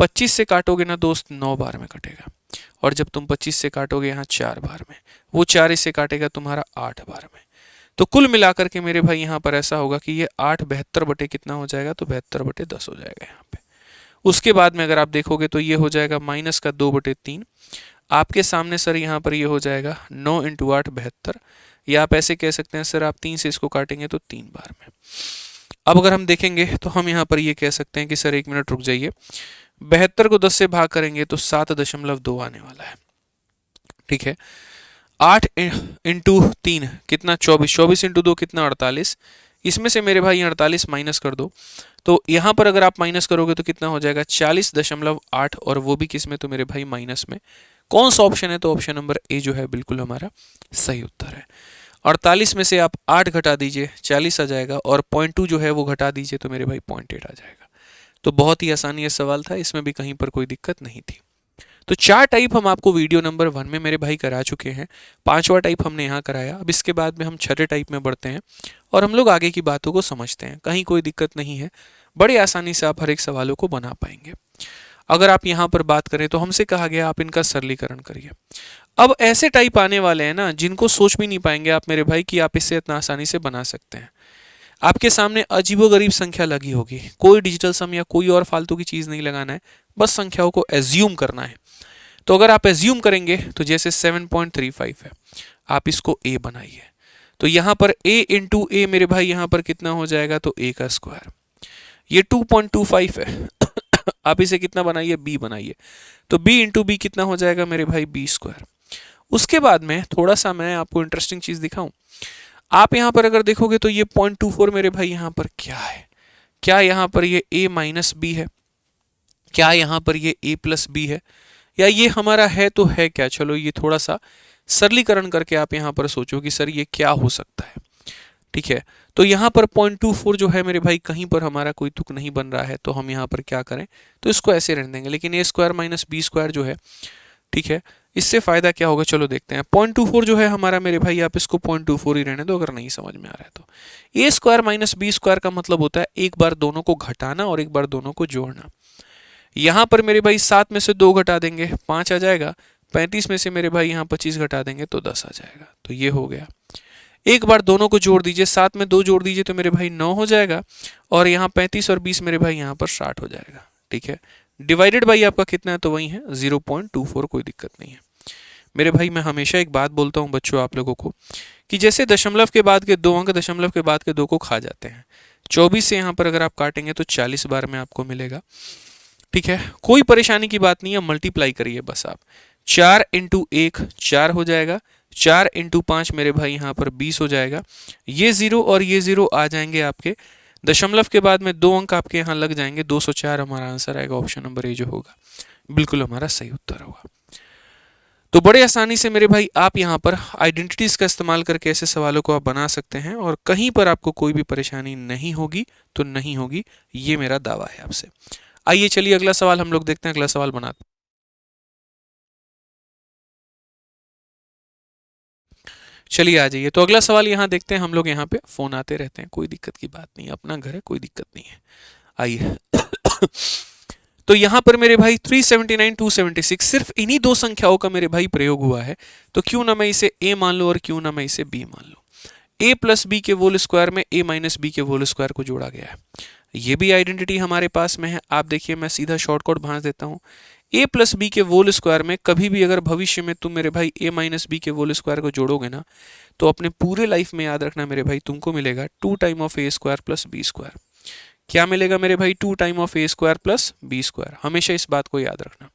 25 से काटोगे ना दोस्त 9 बार में कटेगा, और जब तुम 25 से काटोगे यहाँ 4 बार में, वो 4 इससे काटेगा तुम्हारा 8 बार में। तो कुल मिलाकर के मेरे भाई यहाँ पर ऐसा होगा कि ये 8 72 बटे कितना हो जाएगा, तो 72/10 हो जाएगा यहाँ पे। उसके बाद में अगर आप देखोगे तो ये हो जाएगा माइनस का 2/3। आपके सामने सर यहाँ पर ये हो जाएगा 9 × 8 72, या आप ऐसे कह सकते हैं सर आप 3 से इसको काटेंगे तो 3 बार में। अब अगर हम देखेंगे तो हम यहाँ पर ये कह सकते हैं कि सर 1 मिनट रुक जाइए, 72 को 10 से भाग करेंगे तो 7.2 आने वाला है, ठीक है। 8 × 3 कितना 24, 24 × 2 कितना 48, इसमें से मेरे भाई 48 माइनस कर दो, तो यहाँ पर अगर आप माइनस करोगे तो कितना हो जाएगा 40.8, और वो भी किस में, तो मेरे भाई माइनस में। कौन सा ऑप्शन है? तो ऑप्शन नंबर ए जो है बिल्कुल हमारा सही उत्तर है। 48 में से आप 8 घटा दीजिए, 40 आ जाएगा, और 0.2 जो है वो घटा दीजिए तो मेरे भाई 0.8 आ जाएगा। तो बहुत ही आसानी ये सवाल था, इसमें भी कहीं पर कोई दिक्कत नहीं थी। तो 4 टाइप हम आपको वीडियो नंबर 1 में मेरे भाई करा चुके हैं, 5वां टाइप हमने यहाँ कराया। अब इसके बाद में हम 6ठे टाइप में बढ़ते हैं और हम लोग आगे की बातों को समझते हैं। कहीं कोई दिक्कत नहीं है, बड़ी आसानी से आप हर एक सवालों को बना पाएंगे। अगर आप यहाँ पर बात करें तो हमसे कहा गया आप इनका सरलीकरण करिए। अब ऐसे टाइप आने वाले हैं ना जिनको सोच भी नहीं पाएंगे आप मेरे भाई कि आप इससे इतना आसानी से बना सकते हैं। आपके सामने अजीबोगरीब संख्या लगी होगी, कोई डिजिटल सम या कोई और फालतू की चीज नहीं लगाना है, बस संख्याओं को एज्यूम करना है। तो अगर आप एज्यूम करेंगे तो जैसे 7.35 है, आप इसको a बनाइए, तो यहां पर a इंटू ए मेरे भाई यहां पर कितना हो जाएगा? तो a का स्क्वायर। ये 2.25 है आप इसे कितना बनाइए? b बनाइए, तो b इंटू बी कितना हो जाएगा मेरे भाई? b square. उसके बाद में थोड़ा सा मैं आपको इंटरेस्टिंग चीज दिखाऊं। आप यहां पर अगर देखोगे तो ये 0.24 मेरे भाई यहां पर क्या है? क्या यहां पर ये a माइनस बी है? क्या यहां पर ये a प्लस बी है? या ये हमारा है तो है क्या? चलो ये थोड़ा सा सरलीकरण करके आप यहां पर सोचो कि सर ये क्या हो सकता है। ठीक है, तो यहां पर 0.24 जो है मेरे भाई कहीं पर हमारा कोई तुक नहीं बन रहा है, तो हम यहां पर क्या करें? तो इसको ऐसे रहने देंगे, लेकिन ए स्क्वायर माइनस बी स्क्वायर जो है, ठीक है, इससे फायदा क्या होगा? चलो देखते हैं। 0.24 जो है हमारा मेरे भाई, आप इसको 0.24 ही रहने दो अगर नहीं समझ में आ रहा है तो। ए स्क्वायर माइनस बी स्क्वायर का मतलब होता है एक बार दोनों को घटाना और एक बार दोनों को जोड़ना। यहां पर मेरे भाई 7 में से 2 घटा देंगे 5 आ जाएगा, 35 में से मेरे भाई यहाँ 25 घटा देंगे तो 10 आ जाएगा। तो ये हो गया। एक बार दोनों को जोड़ दीजिए, 7 में 2 जोड़ दीजिए तो मेरे भाई 9 हो जाएगा, और यहाँ 35 और 20 मेरे भाई यहाँ पर 60 हो जाएगा। ठीक है, डिवाइडेड बाई आपका कितना है? तो वही है 0.24, कोई दिक्कत नहीं है मेरे भाई। मैं हमेशा एक बात बोलता हूँ बच्चों आप लोगों को, कि जैसे दशमलव के बाद के 2 अंक दशमलव के बाद के 2 को खा जाते हैं, 24 से यहाँ पर अगर आप काटेंगे तो 40 बार में आपको मिलेगा। ठीक है, कोई परेशानी की बात नहीं है, मल्टीप्लाई करिए बस आप। 4 इंटू 1 4 हो जाएगा, 4 इंटू 5 मेरे भाई यहाँ पर 20 हो जाएगा। ये 0 और ये 0 आ जाएंगे आपके दशमलव के बाद में 2 अंक आपके यहाँ लग जाएंगे, 204 हमारा आंसर आएगा। ऑप्शन नंबर ए जो होगा बिल्कुल हमारा सही उत्तर होगा। तो बड़े आसानी से मेरे भाई आप यहाँ पर आइडेंटिटीज का इस्तेमाल करके ऐसे सवालों को आप बना सकते हैं, और कहीं पर आपको कोई भी परेशानी नहीं होगी तो नहीं होगी, ये मेरा दावा है आपसे। आइए चलिए अगला सवाल हम लोग देखते हैं। अगला सवाल बनाते हैं। चलिए आ जाइए, तो अगला सवाल यहाँ देखते हैं हम लोग। यहाँ पे फोन आते रहते हैं, कोई दिक्कत की बात नहीं, अपना घर है, कोई दिक्कत नहीं है। आइए तो यहाँ पर मेरे भाई 379 276 सिर्फ इन्हीं दो संख्याओं का मेरे भाई प्रयोग हुआ है, तो क्यों ना मैं इसे a मान लूं और क्यों ना मैं इसे b मान लूं। a प्लस बी के होल स्क्वायर में a माइनस बी के होल स्क्वायर को जोड़ा गया है, ये भी आइडेंटिटी हमारे पास में है। आप देखिए मैं सीधा शॉर्टकट भांज देता हूँ। a प्लस बी के होल स्क्वायर में कभी भी अगर भविष्य में तुम मेरे भाई a माइनस बी के होल स्क्वायर को जोड़ोगे ना, तो अपने पूरे लाइफ में याद रखना मेरे भाई, तुमको मिलेगा 2 time of a square plus B square. क्या मिलेगा मेरे भाई? 2 time of a square plus B square. हमेशा इस बात को याद रखना।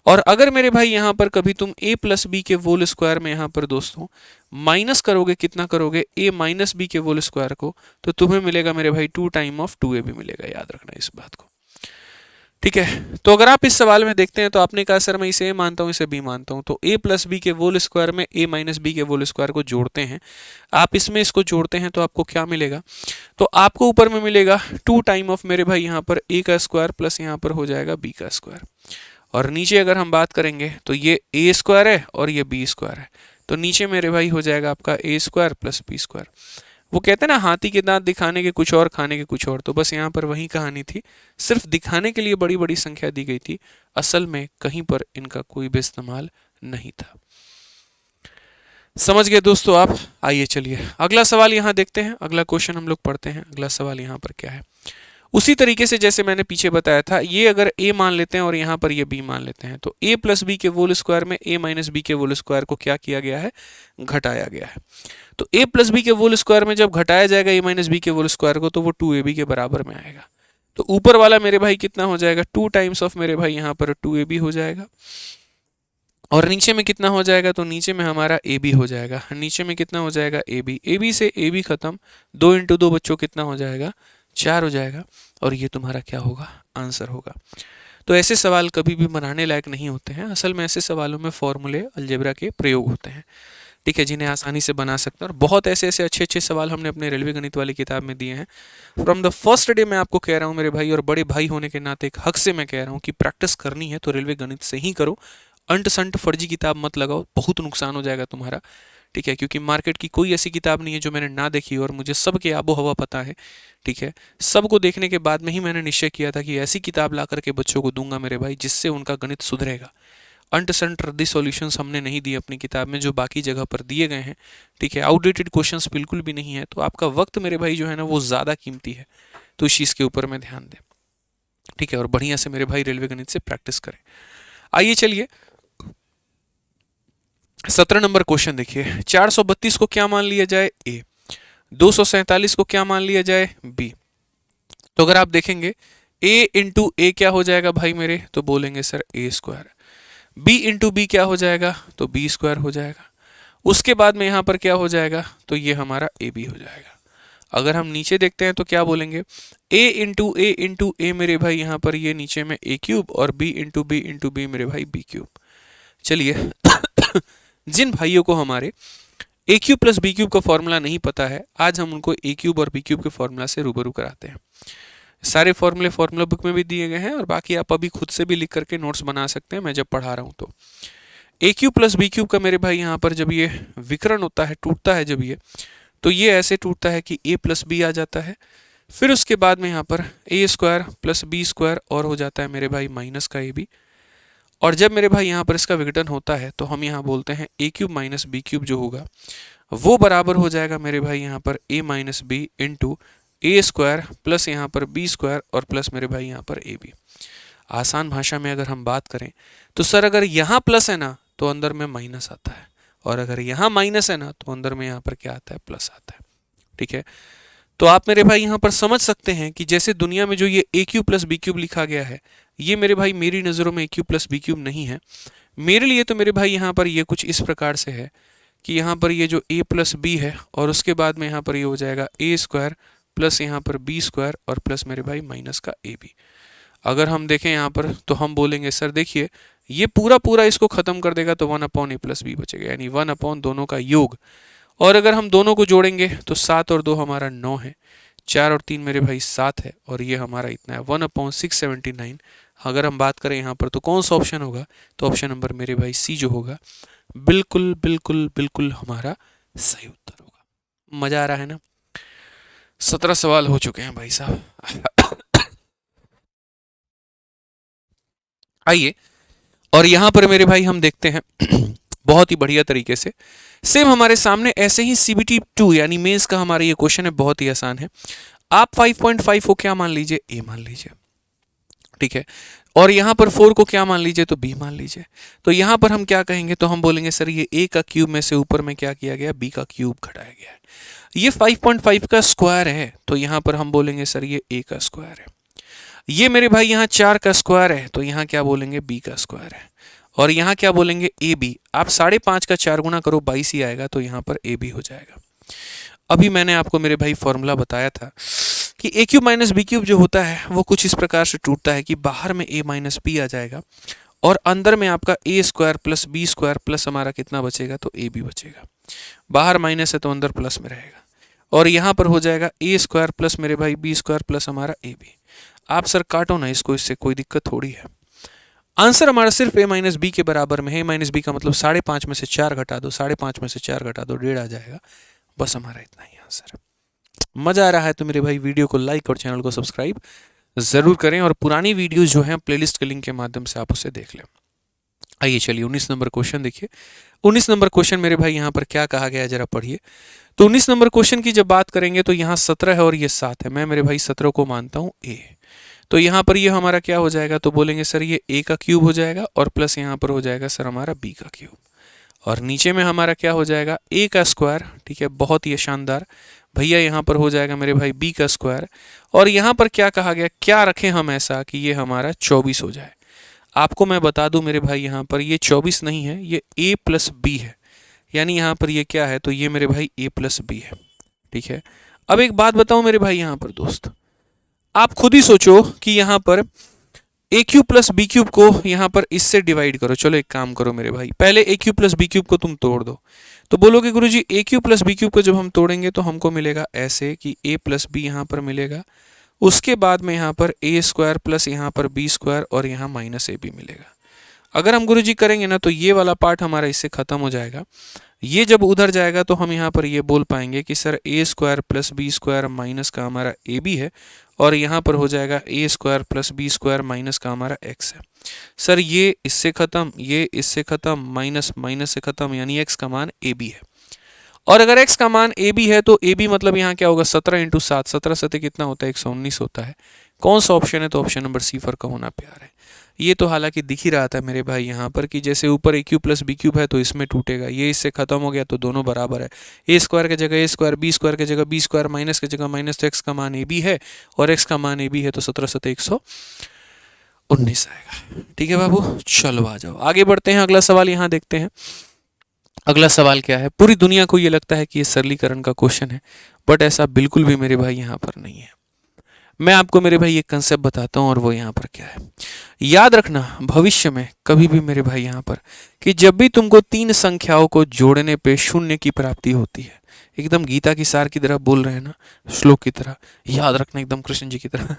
और अगर मेरे भाई यहाँ पर कभी तुम a प्लस बी के होल स्क्वायर में यहाँ पर दोस्तों माइनस करोगे, कितना करोगे? a माइनस बी के होल स्क्वायर को, तो तुम्हें मिलेगा मेरे भाई 2 टाइम ऑफ 2a भी मिलेगा। याद रखना इस बात को, ठीक है। तो अगर आप इस सवाल में देखते हैं तो आपने कहा सर मैं इसे a मानता हूँ, इसे b मानता हूँ, तो a प्लस बी के होल स्क्वायर में a माइनस बी के होल स्क्वायर को जोड़ते हैं। आप इसमें इसको जोड़ते हैं तो आपको क्या मिलेगा? तो आपको ऊपर में मिलेगा 2 टाइम ऑफ मेरे भाई यहाँ पर a का स्क्वायर प्लस यहाँ पर हो जाएगा b का स्क्वायर। और नीचे अगर हम बात करेंगे तो ये a स्क्वायर है और ये b स्क्वायर है, तो नीचे मेरे भाई हो जाएगा आपका a square plus b square. वो कहते हैं ना हाथी के दांत दिखाने के कुछ और, खाने के कुछ और, तो बस यहाँ पर वही कहानी थी। सिर्फ दिखाने के लिए बड़ी बड़ी संख्या दी गई थी, असल में कहीं पर इनका कोई भी इस्तेमाल नहीं था। समझ गए दोस्तों आप? आइए चलिए अगला सवाल यहाँ देखते हैं। अगला क्वेश्चन हम लोग पढ़ते हैं। अगला सवाल यहाँ पर क्या है? उसी तरीके से जैसे मैंने पीछे बताया था, ये अगर a मान लेते हैं और यहाँ पर ये b मान लेते हैं, तो a प्लस बी के होल स्क्वायर में a माइनस बी के होल स्क्वायर को क्या किया गया है? घटाया गया है। तो a प्लस बी के होल स्क्वायर में जब घटाया जाएगा a माइनस बी के होल स्क्वायर को, तो वो 2ab के बराबर में आएगा। तो ऊपर वाला मेरे भाई कितना हो जाएगा? 2 टाइम्स ऑफ मेरे भाई यहाँ पर 2ab हो जाएगा, और नीचे में कितना हो जाएगा? तो नीचे में हमारा ab हो जाएगा। नीचे में कितना हो जाएगा? ab से ab खत्म, 2 इंटू 2 बच्चों कितना हो जाएगा? 4 हो जाएगा, और ये तुम्हारा क्या होगा? आंसर होगा। तो ऐसे सवाल कभी भी बनाने लायक नहीं होते हैं। असल में ऐसे सवालों में फॉर्मूले अलजेब्रा के प्रयोग होते हैं, ठीक है, जिन्हें आसानी से बना सकते हैं। और बहुत ऐसे ऐसे अच्छे अच्छे सवाल हमने अपने रेलवे गणित वाली किताब में दिए हैं। फ्रॉम द फर्स्ट डे मैं आपको कह रहा हूँ मेरे भाई, और बड़े भाई होने के नाते एक हक से मैं कह रहा हूँ कि प्रैक्टिस करनी है तो रेलवे गणित से ही करो। अंट संट फर्जी किताब मत लगाओ, बहुत नुकसान हो जाएगा तुम्हारा, ठीक है, क्योंकि मार्केट की कोई ऐसी किताब नहीं है जो मैंने ना देखी और मुझे सबके आबो हवा पता है, ठीक है। सबको देखने के बाद में ही मैंने निश्चय किया था कि ऐसी किताब ला करके बच्चों को दूंगा मेरे भाई जिससे उनका गणित सुधरेगा। अंट संट रद्दी सॉल्यूशंस हमने नहीं दिए अपनी किताब में जो बाकी जगह पर दिए गए हैं, ठीक है। आउटडेटेड क्वेश्चंस बिल्कुल भी नहीं है, तो आपका वक्त मेरे भाई जो है ना वो ज़्यादा कीमती है, तो इस चीज़ के ऊपर में ध्यान दें, ठीक है। और बढ़िया से मेरे भाई रेलवे गणित से प्रैक्टिस करें। आइए चलिए 17 नंबर क्वेश्चन देखिए। 432 को क्या मान लिया जाए? ए। 247 को क्या मान लिया जाए? बी। तो अगर आप देखेंगे a इंटू ए क्या हो जाएगा भाई मेरे, तो बोलेंगे sir A square. b into B क्या हो जाएगा, तो बी स्क्वायर हो जाएगा। उसके बाद में यहाँ पर क्या हो जाएगा, तो ये हमारा ए बी हो जाएगा। अगर हम नीचे देखते हैं तो क्या बोलेंगे, a इंटू ए मेरे भाई यहाँ पर ये नीचे में a क्यूब, और b इंटू बी मेरे भाई b क्यूब। चलिए जिन भाइयों को हमारे ए क्यूब प्लस बी क्यूब का फॉर्मूला नहीं पता है, आज हम उनको ए क्यूब और बी क्यूब के फॉर्मूला से रूबरू कराते हैं। सारे फॉर्मूले फॉर्मूला बुक में भी दिए गए हैं, और बाकी आप अभी खुद से भी लिख करके नोट्स बना सकते हैं मैं जब पढ़ा रहा हूँ तो। A cube plus B cube का मेरे भाई यहाँ पर जब ये विकर्ण होता है, टूटता है जब ये, तो ये ऐसे टूटता है कि ए प्लस बी आ जाता है। फिर उसके बाद में यहाँ पर ए स्क्वायर प्लस बी स्क्वायर और हो जाता है मेरे भाई माइनस का ए बी। और जब मेरे भाई यहाँ पर इसका विघटन होता है तो हम यहाँ बोलते हैं ए क्यूब माइनस बी क्यूब जो होगा वो बराबर हो जाएगा मेरे भाई यहाँ पर ए माइनस बी इंटू ए स्क्वायर प्लस यहाँ पर बी स्क्वायर और प्लस मेरे भाई यहाँ पर ए बी। आसान भाषा में अगर हम बात करें तो सर अगर यहाँ प्लस है ना तो अंदर में माइनस आता है, और अगर यहाँ माइनस है ना तो अंदर में यहाँ पर क्या आता है, प्लस आता है, ठीक है। तो आप मेरे भाई यहाँ पर समझ सकते हैं कि जैसे दुनिया में जो ये ए क्यूब प्लस बी क्यूब लिखा गया है, ये मेरे भाई मेरी नज़रों में ए क्यूब प्लस बी क्यूब नहीं है। मेरे लिए तो मेरे भाई यहाँ पर ये कुछ इस प्रकार से है कि यहाँ पर ये जो a प्लस बी है, और उसके बाद में यहाँ पर ये हो जाएगा ए स्क्वायर प्लस यहाँ पर बी स्क्वायर और प्लस मेरे भाई माइनस का ए बी। अगर हम देखें यहाँ पर तो हम बोलेंगे सर देखिए ये पूरा पूरा इसको ख़त्म कर देगा तो 1/a प्लस बी बचेगा, यानी 1/ दोनों का योग। और अगर हम दोनों को जोड़ेंगे तो 7 और 2 हमारा 9 है, 4 और 3 मेरे भाई 7 है, और ये हमारा इतना है 1/679। अगर हम बात करें यहाँ पर तो कौन सा ऑप्शन होगा, तो ऑप्शन नंबर मेरे भाई सी जो होगा बिल्कुल बिल्कुल बिल्कुल हमारा सही उत्तर होगा। मजा आ रहा है ना? 17 सवाल हो चुके हैं भाई साहब। आइए और यहाँ पर मेरे भाई हम देखते हैं बहुत ही बढ़िया तरीके से सेम हमारे सामने ऐसे ही CBT 2 यानी मेंस का हमारा ये क्वेश्चन है, बहुत ही आसान है। आप 5.5 को क्या मान लीजिए, ए मान लीजिए, ठीक है। और यहाँ पर 4 को क्या मान लीजिए, तो बी मान लीजिए। तो यहाँ पर हम क्या कहेंगे, तो हम बोलेंगे सर ये ए का क्यूब में से ऊपर में क्या किया गया, बी का क्यूब घटाया गया है। ये 5.5 का स्क्वायर है, तो यहाँ पर हम बोलेंगे सर ये ए का स्क्वायर है। ये मेरे भाई यहाँ 4 का स्क्वायर है, तो यहाँ क्या बोलेंगे, बी का स्क्वायर है। और यहाँ क्या बोलेंगे, ए बी। आप 5.5 का 4 गुना करो 22 ही आएगा, तो यहाँ पर ए बी हो जाएगा। अभी मैंने आपको मेरे भाई फॉर्मूला बताया था कि ए क्यूब माइनस बी क्यूब जो होता है वो कुछ इस प्रकार से टूटता है कि बाहर में ए माइनस बी आ जाएगा और अंदर में आपका A square plus B square plus हमारा कितना बचेगा, तो ए बी बचेगा। बाहर माइनस है तो अंदर प्लस में रहेगा, और यहाँ पर हो जाएगा ए स्क्वायर प्लस मेरे भाई बी स्क्वायर प्लस हमारा ए बी। आप सर काटो ना इसको, इससे कोई दिक्कत थोड़ी है। आंसर हमारा सिर्फ ए माइनस बी के बराबर में है। ए माइनस बी का मतलब 5.5 में से 4 घटा दो, 5.5 में से 4 घटा दो, 1.5 आ जाएगा। बस हमारा इतना ही आंसर है। मज़ा आ रहा है तो मेरे भाई वीडियो को लाइक और चैनल को सब्सक्राइब ज़रूर करें, और पुरानी वीडियोस जो हैं प्लेलिस्ट के लिंक के माध्यम से आप उसे देख लें। आइए चलिए 19 नंबर क्वेश्चन देखिए। 19 नंबर क्वेश्चन मेरे भाई यहाँ पर क्या कहा गया है जरा पढ़िए। तो 19 नंबर क्वेश्चन की जब बात करेंगे तो यहाँ 17 है और ये 7 है। मैं मेरे भाई 17 को मानता हूँ ए, तो यहाँ पर ये हमारा क्या हो जाएगा, तो बोलेंगे सर ये ए का क्यूब हो जाएगा और प्लस यहाँ पर हो जाएगा सर हमारा बी का क्यूब, और नीचे में हमारा क्या हो जाएगा, ए का स्क्वायर। ठीक है, बहुत ही शानदार भैया। यहाँ पर हो जाएगा मेरे भाई बी का स्क्वायर, और यहाँ पर क्या कहा गया, क्या रखें हम ऐसा कि ये हमारा 24 हो जाए। आपको मैं बता दूं मेरे भाई यहाँ पर ये 24 नहीं है, ये a प्लस बी है, यानी यहाँ पर ये क्या है, तो ये मेरे भाई a प्लस बी है। ठीक है, अब एक बात बताऊं मेरे भाई यहाँ पर दोस्त, आप खुद ही सोचो कि यहाँ पर ए क्यूब प्लस बी क्यूब को यहाँ पर इससे डिवाइड करो। चलो एक काम करो मेरे भाई, पहले ए क्यूब प्लस बी क्यूब को तुम तोड़ दो। तो बोलोगे गुरुजी ए क्यूब प्लस बी क्यूब को जब हम तोड़ेंगे तो हमको मिलेगा ऐसे कि ए प्लस बी यहाँ पर मिलेगा, उसके बाद में यहाँ पर ए स्क्वायर प्लस यहाँ पर बी स्क्वायर और यहाँ माइनस ए बी मिलेगा। अगर हम गुरुजी करेंगे ना तो ये वाला पार्ट हमारा इससे खत्म हो जाएगा। ये जब उधर जाएगा तो हम यहाँ पर ये बोल पाएंगे कि sir A square plus B square minus का हमारा ए बी है, और यहाँ पर हो जाएगा A square plus B square minus का हमारा एक्स है। सर ये इससे खत्म, ये इससे खत्म, माइनस माइनस से खत्म, यानी एक्स का मान ए बी है। और अगर x का मान ए बी है तो ए बी मतलब यहाँ क्या होगा 17 इंटू 7, 17 सते कितना होता है 119 होता है। कौन सा ऑप्शन है? तो ऑप्शन नंबर सी फर का होना प्यार है। ये तो हालांकि दिख ही रहा था मेरे भाई यहाँ पर कि जैसे ऊपर ए क्यूब प्लस बी क्यूब है तो इसमें टूटेगा, ये इससे खत्म हो गया तो दोनों बराबर है। ए स्क्वायर की जगह ए स्क्वायर, बी स्क्वायर की जगह बी स्क्वायर, माइनस की जगह माइनस, तो एक्स का मान ए बी है और एक्स का मान ए बी है तो 17 सते 119 आएगा। ठीक है बाबू, चलो आ जाओ आगे बढ़ते हैं। अगला सवाल यहाँ देखते हैं। अगला सवाल क्या है? पूरी दुनिया को ये लगता है कि ये सरलीकरण का क्वेश्चन है, बट ऐसा बिल्कुल भी मेरे भाई यहाँ पर नहीं है। मैं आपको मेरे भाई एक कंसेप्ट बताता हूँ और वो यहाँ पर क्या है। याद रखना भविष्य में कभी भी मेरे भाई यहाँ पर कि जब भी तुमको तीन संख्याओं को जोड़ने पे शून्य की प्राप्ति होती है, एकदम गीता की सार की तरह बोल रहे हैं ना, श्लोक की तरह, याद रखना एकदम कृष्ण जी की तरह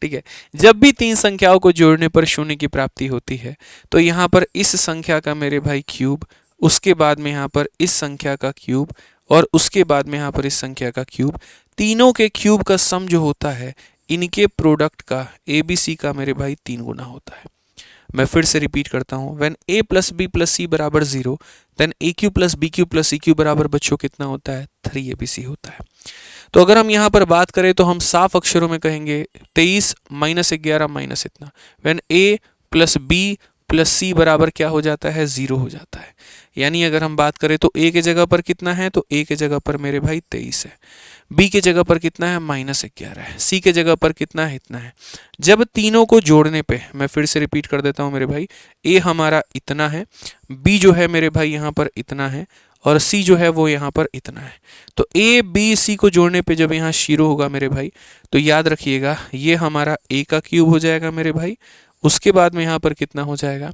ठीक है, जब भी तीन संख्याओं को जोड़ने पर शून्य की प्राप्ति होती है तो यहाँ पर इस संख्या का मेरे भाई क्यूब, उसके बाद में यहाँ पर इस संख्या का क्यूब और उसके बाद में यहाँ पर इस संख्या का क्यूब, तीनों के क्यूब का सम जो होता है इनके प्रोडक्ट का ABC का मेरे भाई 3 गुना होता है। मैं फिर से रिपीट करता हूँ, when A plus B plus C बराबर 0 then A cube plus B cube plus C cube बराबर बच्चों कितना होता है? 3ABC होता है। तो अगर हम यहाँ पर बात करें तो हम साफ अक्षरों में कहेंगे 23 माइनस 11 माइनस इतना, when A plus B plus C बराबर क्या हो जाता है? 0 हो जाता है। यानी अगर हम बात करें तो ए के जगह पर कितना है? तो ए के जगह पर मेरे भाई 23 है, बी के जगह पर कितना है? -11 है, सी के जगह पर कितना है? इतना है। जब तीनों को जोड़ने पे, मैं फिर से रिपीट कर देता हूँ मेरे भाई, ए हमारा इतना है, बी जो है मेरे भाई यहाँ पर इतना है और सी जो है वो यहाँ पर इतना है। तो ए बी सी को जोड़ने पे जब यहाँ 0 होगा मेरे भाई तो याद रखिएगा ये हमारा ए का क्यूब हो जाएगा मेरे भाई, उसके बाद में यहाँ पर कितना हो जाएगा?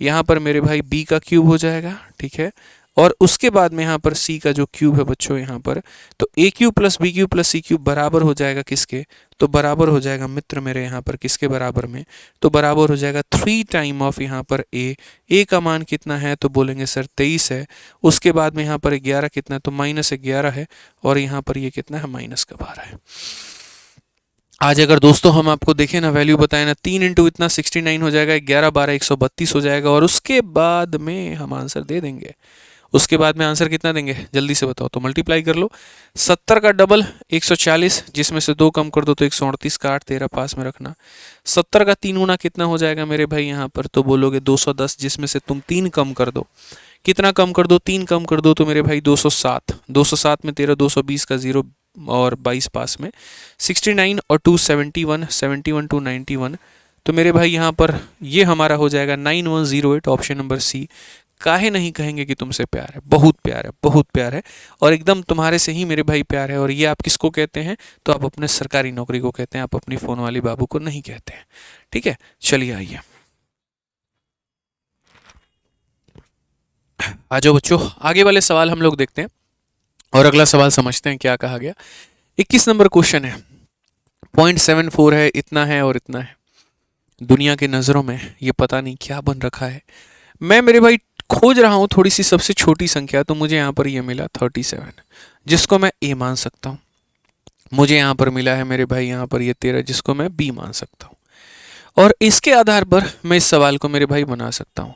यहाँ पर मेरे भाई बी का क्यूब हो जाएगा, ठीक है, और उसके बाद में यहाँ पर सी का जो क्यूब है बच्चों यहाँ पर, तो A cube plus B cube plus C cube बराबर हो जाएगा किसके? तो बराबर हो जाएगा मित्र मेरे यहाँ पर किसके बराबर में? तो बराबर हो जाएगा 3 टाइम ऑफ यहाँ पर ए का मान कितना है? तो बोलेंगे सर 23 है, उसके बाद में यहाँ पर 11 कितना है? तो -11 है, और यहाँ पर ये कितना है? -12 है। आज अगर दोस्तों हम आपको देखें ना, वैल्यू बताएं ना, 3 इंटू इतना 69 हो जाएगा, 11 12 132 हो जाएगा, और उसके बाद में हम आंसर दे देंगे। उसके बाद में आंसर कितना देंगे जल्दी से बताओ? तो मल्टीप्लाई कर लो, 70 का डबल 140, जिसमें से 2 कम कर दो तो 138 का 8, 13 पास में रखना। 70 का 3 गुना कितना हो जाएगा मेरे भाई यहाँ पर? तो बोलोगे 210, जिसमें से तुम 3 कम कर दो। कितना कम कर दो? 3 कम कर दो तो मेरे भाई 207, 207 में 13, 220 का 0 और 22 पास में, 69 और 2 71, 71 टू 91, तो मेरे भाई यहाँ पर ये हमारा हो जाएगा 9108, ऑप्शन नंबर सी। काहे नहीं कहेंगे कि तुमसे प्यार है? बहुत प्यार है, बहुत प्यार है, और एकदम तुम्हारे से ही मेरे भाई प्यार है। और ये आप किसको कहते हैं? तो आप अपने सरकारी नौकरी को कहते हैं, आप अपनी फोन वाली बाबू को नहीं कहते हैं। ठीक है, चलिए आइए आ जाओ बच्चों, आगे वाले सवाल हम लोग देखते हैं और अगला सवाल समझते हैं क्या कहा गया। 21 नंबर क्वेश्चन है, 0.74 है, इतना है और इतना है। दुनिया के नज़रों में ये पता नहीं क्या बन रखा है। मैं मेरे भाई खोज रहा हूँ थोड़ी सी सबसे छोटी संख्या, तो मुझे यहाँ पर ये मिला 37, जिसको मैं ए मान सकता हूँ। मुझे यहाँ पर मिला है मेरे भाई यहाँ पर ये 13, जिसको मैं बी मान सकता हूँ, और इसके आधार पर मैं इस सवाल को मेरे भाई बना सकता हूँ।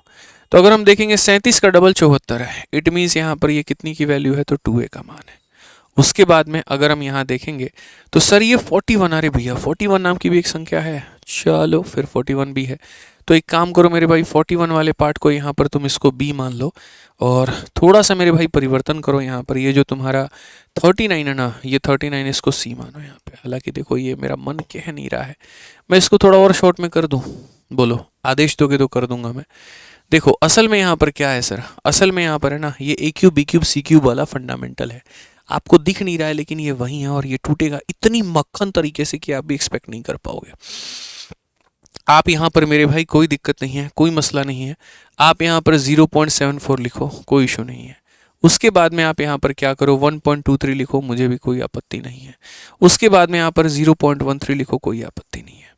तो अगर हम देखेंगे 37 का डबल 74 है, इट मीन्स यहाँ पर ये कितनी की वैल्यू है? तो 2a का मान है। उसके बाद में अगर हम यहाँ देखेंगे तो सर ये 41, अरे भैया 41 नाम की भी एक संख्या है, चलो फिर 41 भी है। तो एक काम करो मेरे भाई, 41 वाले पार्ट को यहाँ पर तुम इसको बी मान लो, और थोड़ा सा मेरे भाई परिवर्तन करो। यहाँ पर ये जो तुम्हारा 39 है ना, ये 39 इसको सी मानो यहाँ पे। हालांकि देखो ये मेरा मन कह नहीं रहा है, मैं इसको थोड़ा और शॉर्ट में कर दूँ, बोलो आदेश दोगे तो कर दूंगा मैं। देखो असल में यहाँ पर क्या है सर, असल में यहाँ पर है ना, ये ए cube B cube C cube वाला फंडामेंटल है। आपको दिख नहीं रहा है लेकिन ये वही है, और ये टूटेगा इतनी मक्खन तरीके से कि आप भी एक्सपेक्ट नहीं कर पाओगे। आप यहाँ पर मेरे भाई कोई दिक्कत नहीं है, कोई मसला नहीं है, आप यहाँ पर 0.74 लिखो, कोई इशू नहीं है। उसके बाद में आप यहाँ पर क्या करो 1.23 लिखो, मुझे भी कोई आपत्ति नहीं है। उसके बाद में यहाँ पर 0.13 लिखो, कोई आपत्ति नहीं है।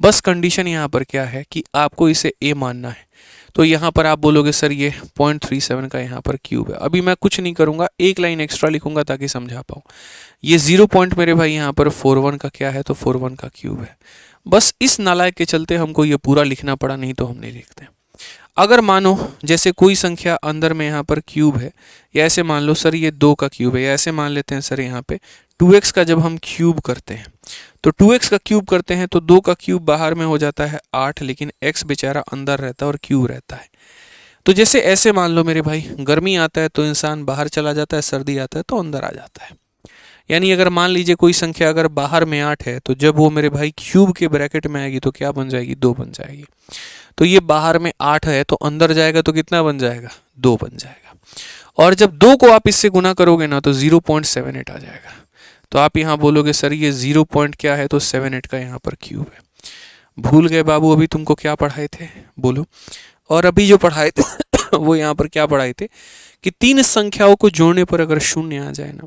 बस कंडीशन यहाँ पर क्या है कि आपको इसे a मानना है। तो यहाँ पर आप बोलोगे सर ये 0.37 का यहाँ पर क्यूब है। अभी मैं कुछ नहीं करूँगा, एक लाइन एक्स्ट्रा लिखूंगा ताकि समझा पाऊँ। ये 0 पॉइंट मेरे भाई यहाँ पर 41 का क्या है, तो 41 का क्यूब है। बस इस नालायक के चलते हमको ये पूरा लिखना पड़ा, नहीं तो हम नहीं लिखते। अगर मानो जैसे कोई संख्या अंदर में यहाँ पर क्यूब है, या ऐसे मान लो सर ये 2 का क्यूब है, या ऐसे मान लेते हैं सर यहाँ पे 2x का जब हम क्यूब करते हैं तो 2x का क्यूब करते हैं तो 2 का क्यूब बाहर में हो जाता है 8, लेकिन x बेचारा अंदर रहता है और क्यूब रहता है। तो जैसे ऐसे मान लो मेरे भाई गर्मी आता है तो इंसान बाहर चला जाता है, सर्दी आता है तो अंदर आ जाता है। यानी अगर मान लीजिए कोई संख्या अगर बाहर में 8 है तो जब वो मेरे भाई क्यूब के ब्रैकेट में आएगी तो क्या बन जाएगी, 2 बन जाएगी। तो ये बाहर में 8 है तो अंदर जाएगा तो कितना बन जाएगा, 2 बन जाएगा। और जब 2 को आप इससे गुना करोगे ना तो 0.78 आ जाएगा। तो आप यहाँ बोलोगे सर ये 0 पॉइंट क्या है, तो 78 का यहाँ पर क्यूब है। भूल गए बाबू अभी तुमको क्या पढ़ाए थे, बोलो। और अभी जो पढ़ाए थे वो यहाँ पर क्या पढ़ाए थे कि 3 संख्याओं को जोड़ने पर अगर शून्य आ जाए ना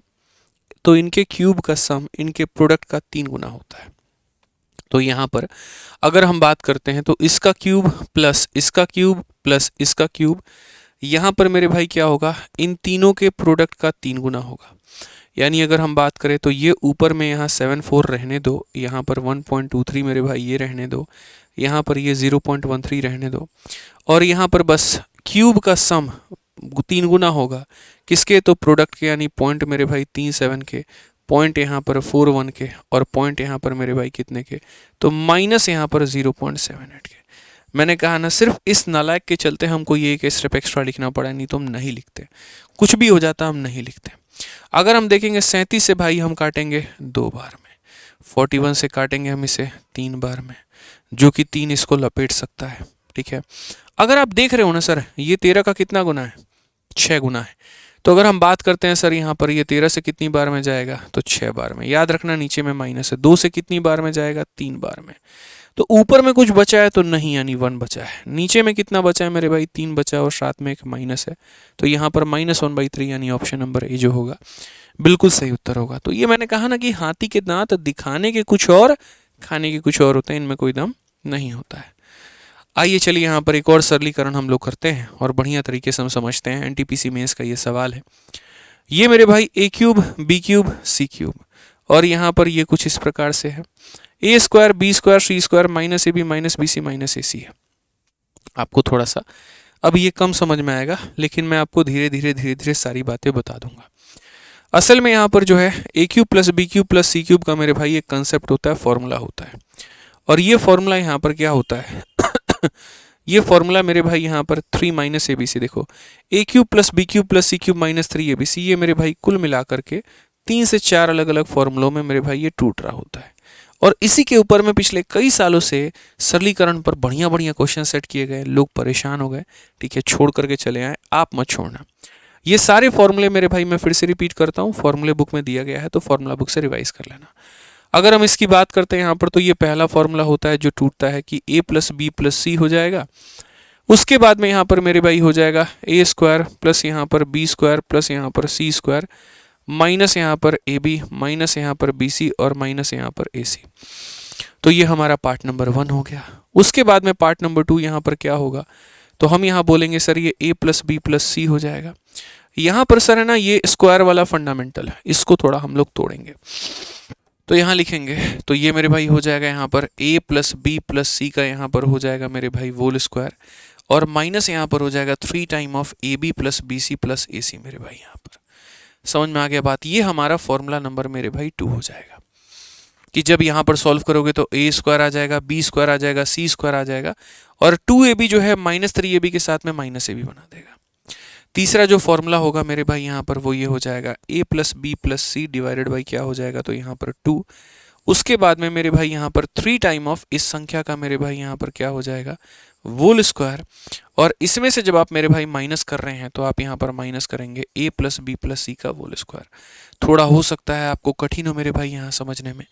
तो इनके क्यूब का सम इनके प्रोडक्ट का 3 गुना होता है। तो यहाँ पर अगर हम बात करते हैं तो इसका क्यूब प्लस इसका क्यूब प्लस इसका क्यूब, यहाँ पर मेरे भाई क्या होगा, इन तीनों के प्रोडक्ट का 3 गुना होगा। यानी अगर हम बात करें तो ये ऊपर में यहाँ 74 रहने दो, यहाँ पर 1.23 मेरे भाई ये रहने दो, यहाँ पर ये 0.13 रहने दो, और यहाँ पर बस क्यूब का सम 3 गुना होगा किसके, तो प्रोडक्ट के, यानी पॉइंट मेरे भाई 37 के, पॉइंट यहाँ पर 41 के, और पॉइंट यहाँ पर मेरे भाई कितने के, तो माइनस यहाँ पर 0.78 के। मैंने कहा ना सिर्फ इस नालायक के चलते हमको ये एक स्टेप एक्स्ट्रा लिखना पड़ा, नहीं तो हम नहीं लिखते। कुछ भी हो जाता हम नहीं लिखते। अगर हम देखेंगे 37 से भाई हम काटेंगे 2 बार में, 41 से काटेंगे हम इसे 3 बार में, जो कि 3 इसको लपेट सकता है। ठीक है, अगर आप देख रहे हो ना सर ये 13 का कितना गुना है, 6 गुना है। तो अगर हम बात करते हैं सर यहाँ पर ये 13 से कितनी बार में जाएगा, तो 6 बार में। याद रखना नीचे में माइनस है, 2 से कितनी बार में जाएगा, 3 बार में। तो ऊपर में कुछ बचा है तो नहीं, यानी 1 बचा है। नीचे में कितना बचा है मेरे भाई, 3 बचा है और साथ में एक माइनस है, तो यहाँ पर -1/3 यानी ऑप्शन नंबर ए जो होगा बिल्कुल सही उत्तर होगा। तो ये मैंने कहा ना कि हाथी के दांत दिखाने के कुछ और, खाने के कुछ और होते हैं, इनमें कोई दम नहीं होता है। आइए चलिए यहाँ पर एक और सरलीकरण हम लोग करते हैं और बढ़िया तरीके से हम समझते हैं। एनटीपीसी मेंस का ये सवाल है। ये मेरे भाई a cube b cube c cube, और यहाँ पर ये कुछ इस प्रकार से है, a square b square c square minus ab minus bc minus ac है। आपको थोड़ा सा अब ये कम समझ में आएगा, लेकिन मैं आपको धीरे धीरे सारी बातें बता दूंगा। असल में यहाँ पर जो है a cube plus b cube plus c cube का मेरे भाई एक कंसेप्ट होता है, फॉर्मूला होता है। और ये फॉर्मूला यहाँ पर क्या होता है ये फॉर्मूला मेरे भाई यहाँ पर 3 माइनस ए बी सी, देखो a cube plus B cube plus C cube minus 3 ये मेरे भाई कुल मिलाकर के 3 से 4 अलग अलग फॉर्मूलों में मेरे भाई ये टूट रहा होता है। और इसी के ऊपर में पिछले कई सालों से सरलीकरण पर बढ़िया क्वेश्चन सेट किए गए, लोग परेशान हो गए। ठीक है, छोड़ करके चले आए, आप मत छोड़ना। ये सारे फॉर्मूले मेरे भाई मैं फिर से रिपीट करता हूँ, फॉर्मूले बुक में दिया गया है, तो फॉर्मूला बुक से रिवाइज कर लेना। अगर हम इसकी बात करते हैं यहाँ पर, तो ये पहला फॉर्मूला होता है जो टूटता है कि a प्लस बी प्लस सी हो जाएगा। उसके बाद में यहाँ पर मेरे भाई हो जाएगा a स्क्वायर प्लस यहाँ पर b स्क्वायर प्लस यहाँ पर c स्क्वायर माइनस यहाँ पर ab माइनस यहाँ पर bc और माइनस यहाँ पर ac। तो ये हमारा पार्ट नंबर 1 हो गया। उसके बाद में पार्ट नंबर 2 यहाँ पर क्या होगा, तो हम यहाँ बोलेंगे सर ये a प्लस बी प्लस सी हो जाएगा। यहाँ पर सर है ना ये स्क्वायर वाला फंडामेंटल है, इसको थोड़ा हम लोग तोड़ेंगे। तो यहाँ लिखेंगे तो ये मेरे भाई हो जाएगा यहाँ पर a प्लस बी प्लस सी का यहाँ पर हो जाएगा मेरे भाई होल स्क्वायर, और माइनस यहाँ पर हो जाएगा 3 time of A B plus B C plus A C. मेरे भाई यहाँ पर समझ में आ गया बात। ये हमारा फॉर्मूला नंबर मेरे भाई 2 हो जाएगा कि जब यहाँ पर सॉल्व करोगे तो a स्क्वायर आ जाएगा, b स्क्वायर आ जाएगा, c स्क्वायर आ जाएगा, और 2ab जो है माइनस 3ab के साथ में माइनस ab बना देगा। तीसरा जो फॉर्मूला होगा मेरे भाई यहाँ पर वो ये हो जाएगा a plus B plus C divided by क्या हो जाएगा, तो यहाँ पर 2। उसके बाद में मेरे भाई यहाँ पर 3 टाइम ऑफ इस संख्या का मेरे भाई यहाँ पर क्या हो जाएगा, वोल स्क्वायर, और इसमें से जब आप मेरे भाई माइनस कर रहे हैं तो आप यहाँ पर माइनस करेंगे a प्लस बी प्लस सी का वोल स्क्वायर। थोड़ा हो सकता है आपको कठिन हो मेरे भाई यहाँ समझने में,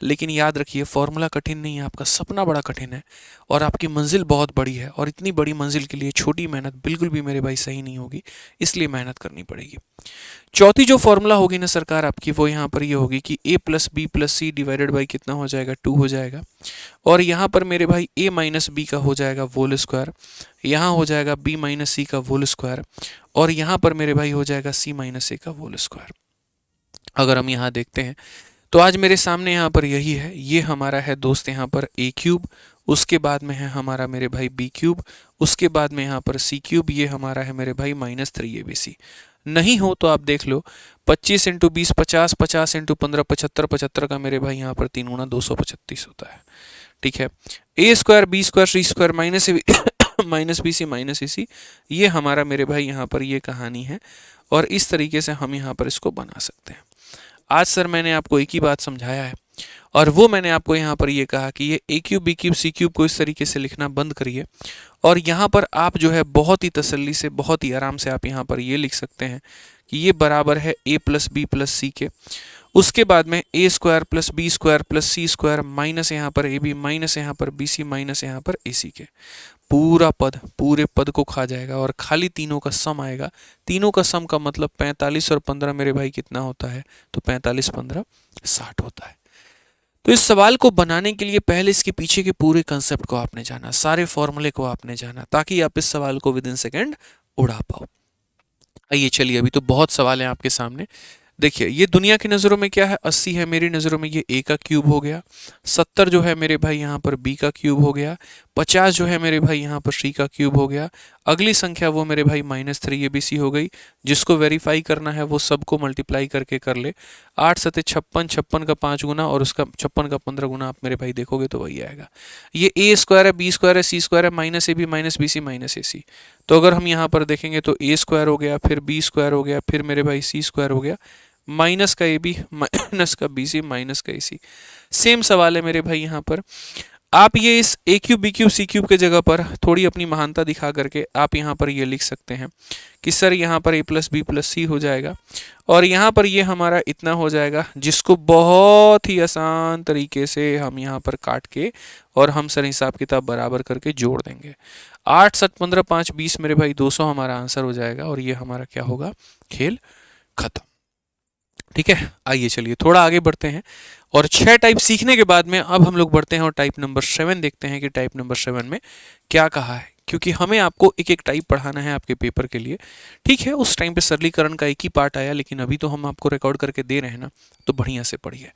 लेकिन याद रखिए फॉर्मूला कठिन नहीं है, आपका सपना बड़ा कठिन है और आपकी मंजिल बहुत बड़ी है, और इतनी बड़ी मंजिल के लिए छोटी मेहनत बिल्कुल भी मेरे भाई सही नहीं होगी, इसलिए मेहनत करनी पड़ेगी। चौथी जो फॉर्मूला होगी ना सरकार आपकी, वो यहाँ पर ये होगी कि a plus B plus C divided by कितना हो जाएगा, 2 हो जाएगा, और यहाँ पर मेरे भाई a माइनस बी का हो जाएगा वोल स्क्वायर, यहाँ हो जाएगा b माइनस सी का वोल स्क्वायर, और यहाँ पर मेरे भाई हो जाएगा c माइनस ए का वोल स्क्वायर। अगर हम यहाँ देखते हैं तो आज मेरे सामने यहाँ पर यही है, ये हमारा है दोस्त यहाँ पर a क्यूब, उसके बाद में है हमारा मेरे भाई b क्यूब, उसके बाद में यहाँ पर c क्यूब, ये हमारा है मेरे भाई -3abc। नहीं हो तो आप देख लो 25 इंटू 20 50, 50 इंटू 15 75, 75 का मेरे भाई यहाँ पर 3 गुना 225 होता है। ठीक है, a square b square c square minus minus B C minus A C, ये हमारा मेरे भाई यहाँ पर ये कहानी है, और इस तरीके से हम यहाँ पर इसको बना सकते हैं। आज सर मैंने आपको एक ही बात समझाया है, और वो मैंने आपको यहाँ पर ये कहा कि ये a cube B cube C cube को इस तरीके से लिखना बंद करिए, और यहाँ पर आप जो है बहुत ही तसल्ली से बहुत ही आराम से आप यहाँ पर ये लिख सकते हैं कि ये बराबर है a plus B plus C के, उसके बाद में a square plus B square plus C square minus यहाँ पर ए बी माइनस यहाँ पर बी सी माइनस यहाँ पर ए सी के, पूरा पद पूरे पद को खा जाएगा और खाली तीनों का सम आएगा। तीनों का सम का मतलब 45 और 15 मेरे भाई कितना होता है, तो 45 15 60 होता है। तो इस सवाल को बनाने के लिए पहले इसके पीछे के पूरे कंसेप्ट को आपने जाना, सारे फॉर्मूले को आपने जाना, ताकि आप इस सवाल को विद इन सेकेंड उड़ा पाओ। आइए चलिए, अभी तो बहुत सवाल हैं आपके सामने। देखिए ये दुनिया की नज़रों में क्या है, 80 है, मेरी नज़रों में ये a का क्यूब हो गया, 70 जो है मेरे भाई यहाँ पर b का क्यूब हो गया, 50 जो है मेरे भाई यहाँ पर c का क्यूब हो गया, अगली संख्या वो मेरे भाई -3abc हो गई। जिसको वेरीफाई करना है वो सबको मल्टीप्लाई करके कर ले, 8 सते 56, 56 का 5 गुना और उसका 56 का 15 गुना आप मेरे भाई देखोगे तो वही आएगा। ये a स्क्वायर है, b स्क्वायर है, c स्क्वायर है, minus A B minus B C minus A C. तो अगर हम यहाँ पर देखेंगे तो a स्क्वायर हो गया, फिर b स्क्वायर हो गया, फिर मेरे भाई c स्क्वायर हो गया, माइनस का ए बी माइनस का बी सी माइनस का ए सी। सेम सवाल है मेरे भाई यहाँ पर, आप ये इस ए cube B cube C cube के जगह पर थोड़ी अपनी महानता दिखा करके आप यहाँ पर ये लिख सकते हैं कि सर यहाँ पर a प्लस बी प्लस सी हो जाएगा, और यहाँ पर ये हमारा इतना हो जाएगा, जिसको बहुत ही आसान तरीके से हम यहाँ पर काट के और हम सर हिसाब किताब बराबर करके जोड़ देंगे। 8 7 15 5 20 मेरे भाई 200 हमारा आंसर हो जाएगा, और ये हमारा क्या होगा, खेल खत्म। ठीक है, आइए चलिए थोड़ा आगे बढ़ते हैं, और 6 टाइप सीखने के बाद में अब हम लोग बढ़ते हैं और टाइप नंबर 7 देखते हैं कि टाइप नंबर 7 में क्या कहा है, क्योंकि हमें आपको एक एक टाइप पढ़ाना है आपके पेपर के लिए। ठीक है, उस टाइम पे सरलीकरण का एक ही पार्ट आया, लेकिन अभी तो हम आपको रिकॉर्ड करके दे रहे हैं ना, तो बढ़िया से पढ़िए।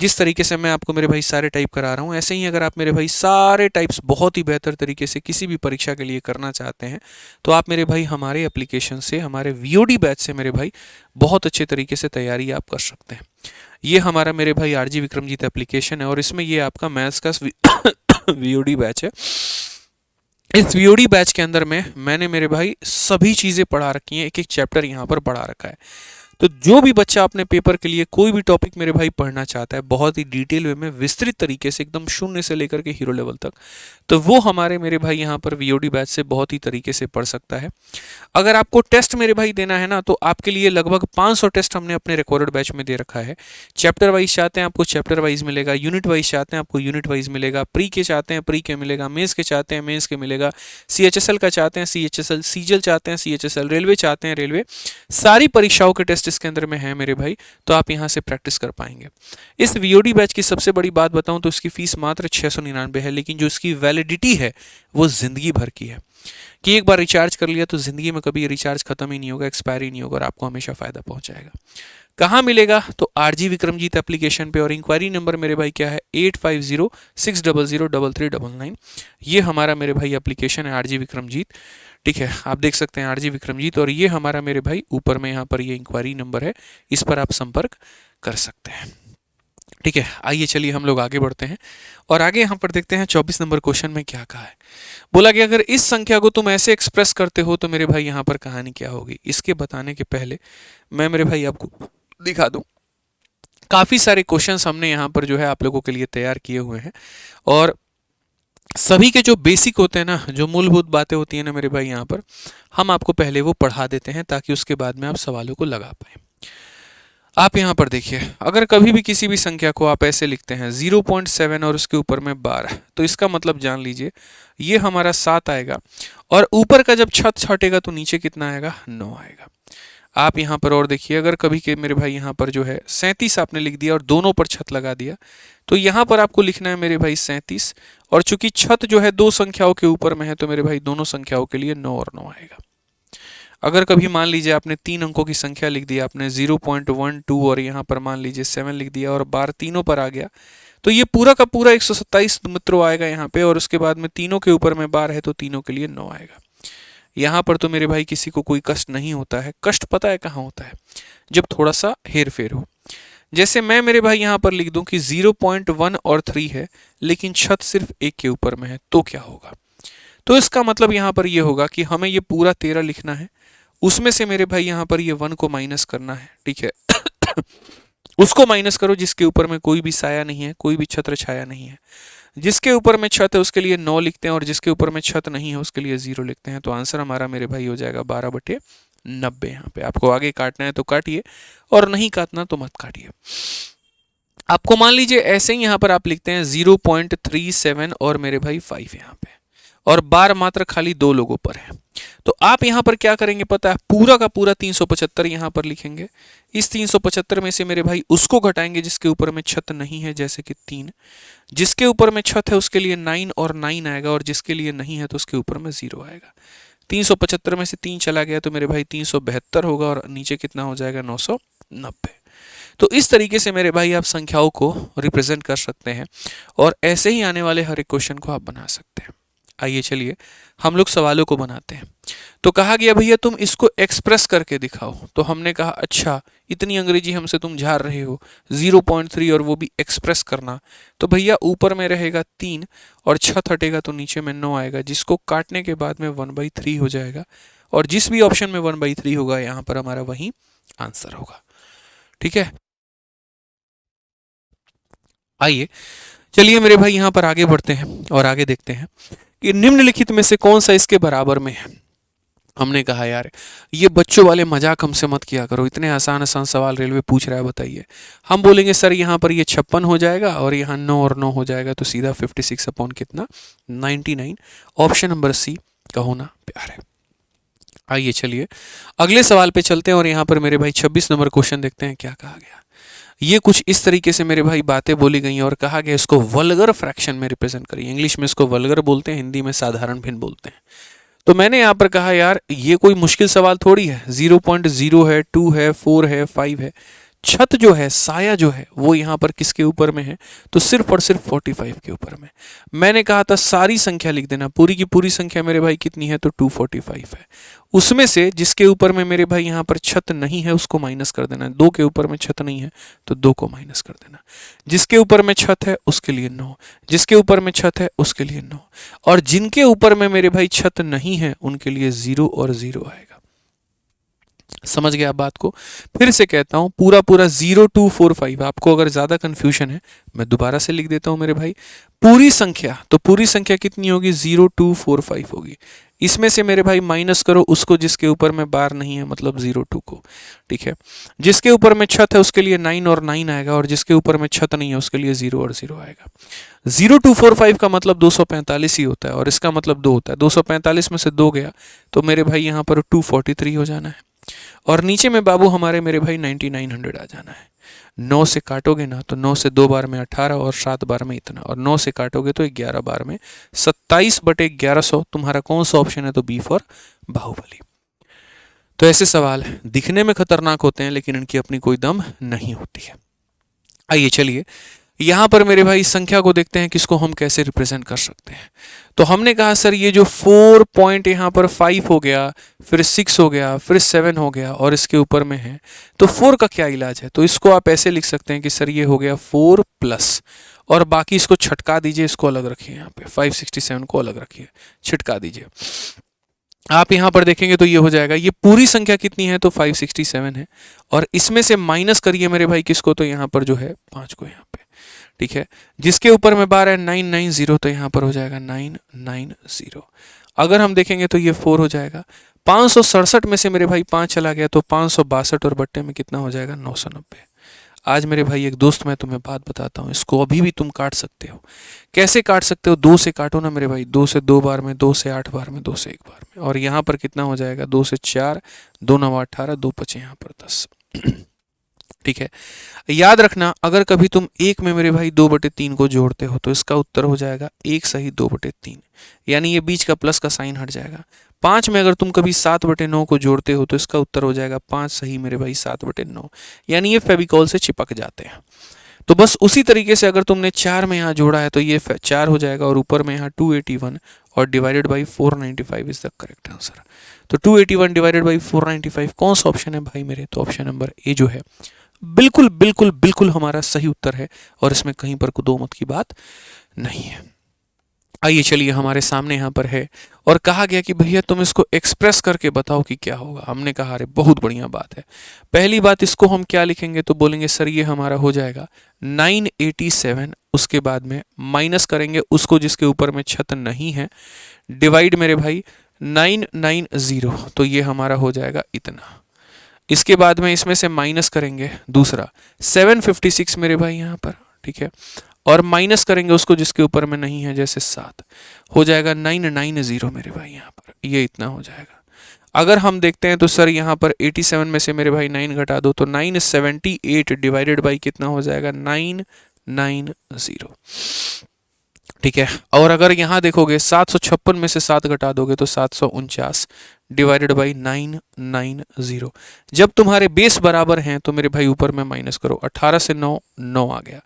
जिस तरीके से मैं आपको मेरे भाई सारे टाइप करा रहा हूँ, ऐसे ही अगर आप मेरे भाई सारे टाइप्स बहुत ही बेहतर तरीके से किसी भी परीक्षा के लिए करना चाहते हैं, तो आप मेरे भाई हमारे एप्लीकेशन से, हमारे VOD बैच से मेरे भाई बहुत अच्छे तरीके से तैयारी आप कर सकते हैं। ये हमारा मेरे भाई RG विक्रमजीत एप्लीकेशन है, और इसमें ये आपका मैथ्स का VOD बैच है। इस VOD बैच के अंदर में मैंने मेरे भाई सभी चीज़ें पढ़ा रखी हैं, एक एक चैप्टर यहाँ पर पढ़ा रखा है। तो जो भी बच्चा अपने पेपर के लिए कोई भी टॉपिक मेरे भाई पढ़ना चाहता है बहुत ही डिटेल वे में, विस्तृत तरीके से, एकदम शून्य से लेकर के हीरो लेवल तक, तो वो हमारे मेरे भाई यहाँ पर VOD बैच से बहुत ही तरीके से पढ़ सकता है। अगर आपको टेस्ट मेरे भाई देना है ना, तो आपके लिए लगभग 500 टेस्ट हमने अपने रिकॉर्डेड बैच में दे रखा है। चैप्टर वाइज चाहते हैं आपको चैप्टर वाइज मिलेगा, यूनिट वाइज चाहते हैं आपको यूनिट वाइज मिलेगा, प्री के चाहते हैं प्री के मिलेगा, मेंस के चाहते हैं मेंस के मिलेगा, CHSL का चाहते हैं CHSL, सीजल चाहते हैं CHSL, रेलवे चाहते हैं रेलवे, सारी परीक्षाओं के टेस्ट इसके अंदर में है मेरे भाई, तो आप यहाँ से प्रैक्टिस कर पाएंगे। इस VOD बैच की सबसे बड़ी बात बताऊं तो इसकी फीस मात्र 699 है, लेकिन जो इसकी वैलिडिटी है वो जिंदगी भर की है, कि एक बार रिचार्ज कर लिया तो जिंदगी में कभी रिचार्ज खत्म ही नहीं होगा, एक्सपायरी नहीं होगा, और आपको हमेशा फायदा पहुंचाएगा। कहाँ मिलेगा, तो RG विक्रमजीत एप्लीकेशन पे, और इंक्वायरी नंबर मेरे भाई क्या है 8506003399। ये हमारा मेरे भाई एप्लीकेशन है RG विक्रमजीत। ठीक है, आप देख सकते हैं RG विक्रमजीत, और ये हमारा मेरे भाई ऊपर में यहाँ पर ये इंक्वायरी नंबर है, इस पर आप संपर्क कर सकते हैं। ठीक है, आइए चलिए हम लोग आगे बढ़ते हैं, और आगे यहाँ पर देखते हैं 24 नंबर क्वेश्चन में क्या कहा है। बोला कि अगर इस संख्या को तुम ऐसे एक्सप्रेस करते हो तो मेरे भाई यहाँ पर कहानी क्या होगी। इसके बताने के पहले मैं मेरे भाई आपको दिखा दूं, काफ़ी सारे क्वेश्चंस हमने यहाँ पर जो है आप लोगों के लिए तैयार किए हुए हैं, और सभी के जो बेसिक होते हैं ना, जो मूलभूत बातें होती हैं ना मेरे भाई, यहाँ पर हम आपको पहले वो पढ़ा देते हैं ताकि उसके बाद में आप सवालों को लगा पाएं। आप यहाँ पर देखिए, अगर कभी भी किसी भी संख्या को आप ऐसे लिखते हैं 0.7 और उसके ऊपर में 12, तो इसका मतलब जान लीजिए ये हमारा 7 आएगा, और ऊपर का जब छत छटेगा तो नीचे कितना आएगा, 9 आएगा। आप यहाँ पर और देखिए, अगर कभी के मेरे भाई यहाँ पर जो है 37 आपने लिख दिया और दोनों पर छत लगा दिया, तो यहाँ पर आपको लिखना है मेरे भाई 37, और चूंकि छत जो है दो संख्याओं के ऊपर में है तो मेरे भाई दोनों संख्याओं के लिए 9 और 9 आएगा। अगर कभी मान लीजिए आपने 3 अंकों की संख्या लिख दी, आपने 0.12 और यहाँ पर मान लीजिए 7 लिख दिया और बार तीनों पर आ गया, तो ये पूरा का पूरा 127 मित्रों आएगा यहाँ पे, और उसके बाद में तीनों के ऊपर में बार है तो तीनों के लिए 9 आएगा। यहाँ पर तो मेरे भाई किसी को कोई कष्ट नहीं होता है। कष्ट पता है कहाँ होता है, जब थोड़ा सा हेर फेर हो। जैसे मैं मेरे भाई यहाँ पर लिख दूं कि 0.1 और 3 है, लेकिन छत सिर्फ एक के ऊपर में है, तो क्या होगा? तो इसका मतलब यहाँ पर ये होगा कि हमें ये पूरा 13 लिखना है, उसमें से मेरे भाई यहाँ पर ये 1 को माइनस करना है, ठीक है। उसको माइनस करो जिसके ऊपर में कोई भी साया नहीं है, कोई भी छत्र छाया नहीं है। जिसके ऊपर में छत है उसके लिए 9 लिखते हैं, और जिसके ऊपर में छत नहीं है उसके लिए 0 लिखते हैं। तो आंसर हमारा मेरे भाई हो जाएगा 12/90। यहाँ पे आपको आगे काटना है तो काटिए, और नहीं काटना तो मत काटिए। आपको मान लीजिए ऐसे ही यहाँ पर आप लिखते हैं 0.37 और मेरे भाई 5 यहाँ पे, और बार मात्र खाली 2 लोगों पर है। तो आप यहाँ पर क्या करेंगे पता है, पूरा का पूरा 375 यहाँ पर लिखेंगे। इस 375 में से मेरे भाई उसको घटाएंगे जिसके ऊपर में छत नहीं है, जैसे कि 3। जिसके ऊपर में छत है उसके लिए 9 और 9 आएगा, और जिसके लिए नहीं है तो उसके ऊपर में 0 आएगा। 375 में से 3 चला गया तो मेरे भाई 372 होगा, और नीचे कितना हो जाएगा, 990। तो इस तरीके से मेरे भाई आप संख्याओं को रिप्रेजेंट कर सकते हैं, और ऐसे ही आने वाले हर एक क्वेश्चन को आप बना सकते हैं। आइए चलिए हम लोग सवालों को बनाते हैं। तो कहा गया भैया तुम इसको एक्सप्रेस करके दिखाओ। तो हमने कहा अच्छा, इतनी अंग्रेजी हमसे तुम झाड़ रहे हो, 0.3 और वो भी एक्सप्रेस करना। तो भैया ऊपर में रहेगा 3 और छत हटेगा तो नीचे में 9 आएगा, जिसको काटने के बाद में 1/3 हो जाएगा, और जिस भी ऑप्शन में 1/3 होगा यहाँ पर हमारा वही आंसर होगा। ठीक है, आइए चलिए मेरे भाई यहाँ पर आगे बढ़ते हैं और आगे देखते हैं कि निम्नलिखित में से कौन सा इसके बराबर में है। हमने कहा यार ये बच्चों वाले मजाक हमसे मत किया करो, इतने आसान आसान सवाल रेलवे पूछ रहा है, बताइए। हम बोलेंगे सर यहाँ पर ये 56 हो जाएगा और यहाँ 9 और 9 हो जाएगा, तो सीधा 56 अपॉन कितना, 99। ऑप्शन नंबर सी का होना प्यार है। आइए चलिए अगले सवाल पे चलते हैं, और यहाँ पर मेरे भाई 26 नंबर क्वेश्चन देखते हैं क्या कहा गया। ये कुछ इस तरीके से मेरे भाई बातें बोली गई हैं, और कहा गया इसको वल्गर फ्रैक्शन में रिप्रेजेंट करिए। इंग्लिश में इसको वल्गर बोलते हैं, हिंदी में साधारण भिन्न बोलते हैं। तो मैंने यहाँ पर कहा यार ये कोई मुश्किल सवाल थोड़ी है, 0.0 है, 2 है, 4 है, 5 है। छत जो है, साया जो है, वो यहाँ पर किसके ऊपर में है, तो सिर्फ और सिर्फ 45 के ऊपर में। मैंने कहा था सारी संख्या लिख देना, पूरी की पूरी संख्या मेरे भाई कितनी है, तो 245 है। उसमें से जिसके ऊपर में मेरे भाई यहाँ पर छत नहीं है उसको माइनस कर देना। 2 के ऊपर में छत नहीं है तो 2 को माइनस कर देना। जिसके ऊपर में छत है उसके लिए 9, जिसके ऊपर में छत है उसके लिए 9, और जिनके ऊपर में मेरे भाई छत नहीं है उनके लिए 0 और 0 आएगा। समझ गया आप बात को? फिर से कहता हूं, पूरा पूरा 0245। आपको अगर ज्यादा कंफ्यूजन है मैं दोबारा से लिख देता हूं मेरे भाई। पूरी संख्या, तो पूरी संख्या कितनी होगी, 0245 होगी। इसमें से मेरे भाई माइनस करो उसको जिसके ऊपर में बार नहीं है, मतलब 02 को। ठीक है, जिसके ऊपर में छत है उसके लिए 9 और 9 आएगा, और जिसके ऊपर में छत नहीं है उसके लिए 0 और 0 आएगा। 0245 का मतलब 245 ही होता है, और इसका मतलब 2 होता है। 245 में से 2 गया तो मेरे भाई यहाँ पर 243 हो जाना है, और नीचे में बाबू हमारे मेरे भाई 9900 आ जाना है। 9 से काटोगे ना तो 9 से 2 बार में 18 और 7 बार में इतना, और 9 से काटोगे तो 11 बार में 27/1100। तुम्हारा कौन सा ऑप्शन है, तो बी फॉर बाहुबली। तो ऐसे सवाल दिखने में खतरनाक होते हैं लेकिन इनकी अपनी कोई दम नहीं होती है। आइए चलिए यहाँ पर मेरे भाई संख्या को देखते हैं किसको हम कैसे रिप्रेजेंट कर सकते हैं। तो हमने कहा सर ये जो 4 पॉइंट यहाँ पर 5 हो गया, फिर 6 हो गया, फिर 7 हो गया, और इसके ऊपर में है, तो 4 का क्या इलाज है। तो इसको आप ऐसे लिख सकते हैं कि सर ये हो गया 4 प्लस, और बाकी इसको छटका दीजिए, इसको अलग रखिए, यहाँ पे 567 को अलग रखिए, छिटका दीजिए। आप यहाँ पर देखेंगे तो ये हो जाएगा, ये पूरी संख्या कितनी है तो 567 है, और इसमें से माइनस करिए मेरे भाई किसको, तो यहाँ पर जो है 5 को यहाँ पे, ठीक है। जिसके ऊपर में बार है 990, तो यहाँ पर हो जाएगा 990। अगर हम देखेंगे तो ये 4 हो जाएगा। 567 में से मेरे भाई 5 चला गया तो 562, और बट्टे में कितना हो जाएगा 990। आज मेरे भाई एक दोस्त, मैं तुम्हें बात बताता हूँ, इसको अभी भी तुम काट सकते हो। कैसे काट सकते हो, 2 से काटो ना मेरे भाई, 2 से 2 बार में, 2 से 8 बार में, 2 से 1 बार में, और यहाँ पर कितना हो जाएगा 2 से 4, 2 9 18, 2 5 यहाँ पर 10। ठीक है, याद रखना अगर कभी तुम एक में मेरे भाई 2/3 को जोड़ते हो तो इसका उत्तर हो जाएगा 1 सही 2/3, यानी ये बीच का प्लस का साइन हट जाएगा। 5 में अगर तुम कभी 7/9 को जोड़ते हो तो इसका उत्तर हो जाएगा 5 सही मेरे भाई 7/9, यानी ये फेविकॉल से चिपक जाते हैं। तो बस उसी तरीके से अगर तुमने 4 में यहाँ जोड़ा है तो ये 4 हो जाएगा, और ऊपर में यहाँ 281 और divided by 495 is the correct answer. तो 281 डिवाइडेड बाई 495 कौन सा ऑप्शन है भाई मेरे, तो ऑप्शन नंबर ए जो है बिल्कुल बिल्कुल बिल्कुल हमारा सही उत्तर है, और इसमें कहीं पर दो मत की बात नहीं है। आइए चलिए, हमारे सामने यहाँ पर है और कहा गया कि भैया तुम इसको एक्सप्रेस करके बताओ कि क्या होगा। हमने कहा अरे बहुत बढ़िया बात है। पहली बात, इसको हम क्या लिखेंगे, तो बोलेंगे सर ये हमारा हो जाएगा 987, उसके बाद में माइनस करेंगे उसको जिसके ऊपर में छत नहीं है, डिवाइड मेरे भाई 990, तो ये हमारा हो जाएगा इतना। इसके बाद में इसमें से माइनस करेंगे दूसरा 756 मेरे भाई यहाँ पर, ठीक है, और माइनस करेंगे उसको जिसके ऊपर में नहीं है, जैसे 7, हो जाएगा 990 मेरे भाई यहाँ पर, ये इतना हो जाएगा। अगर हम देखते हैं तो सर यहाँ पर 87 में से मेरे भाई 9 घटा दो तो 978 डिवाइडेड बाई कितना हो जाएगा 990, ठीक है। और अगर यहाँ देखोगे 756 में से 7 घटा दोगे तो 749 डिवाइडेड बाई 990। जब तुम्हारे बेस बराबर हैं तो मेरे भाई ऊपर में माइनस करो, 18 से 9 9 आ गया,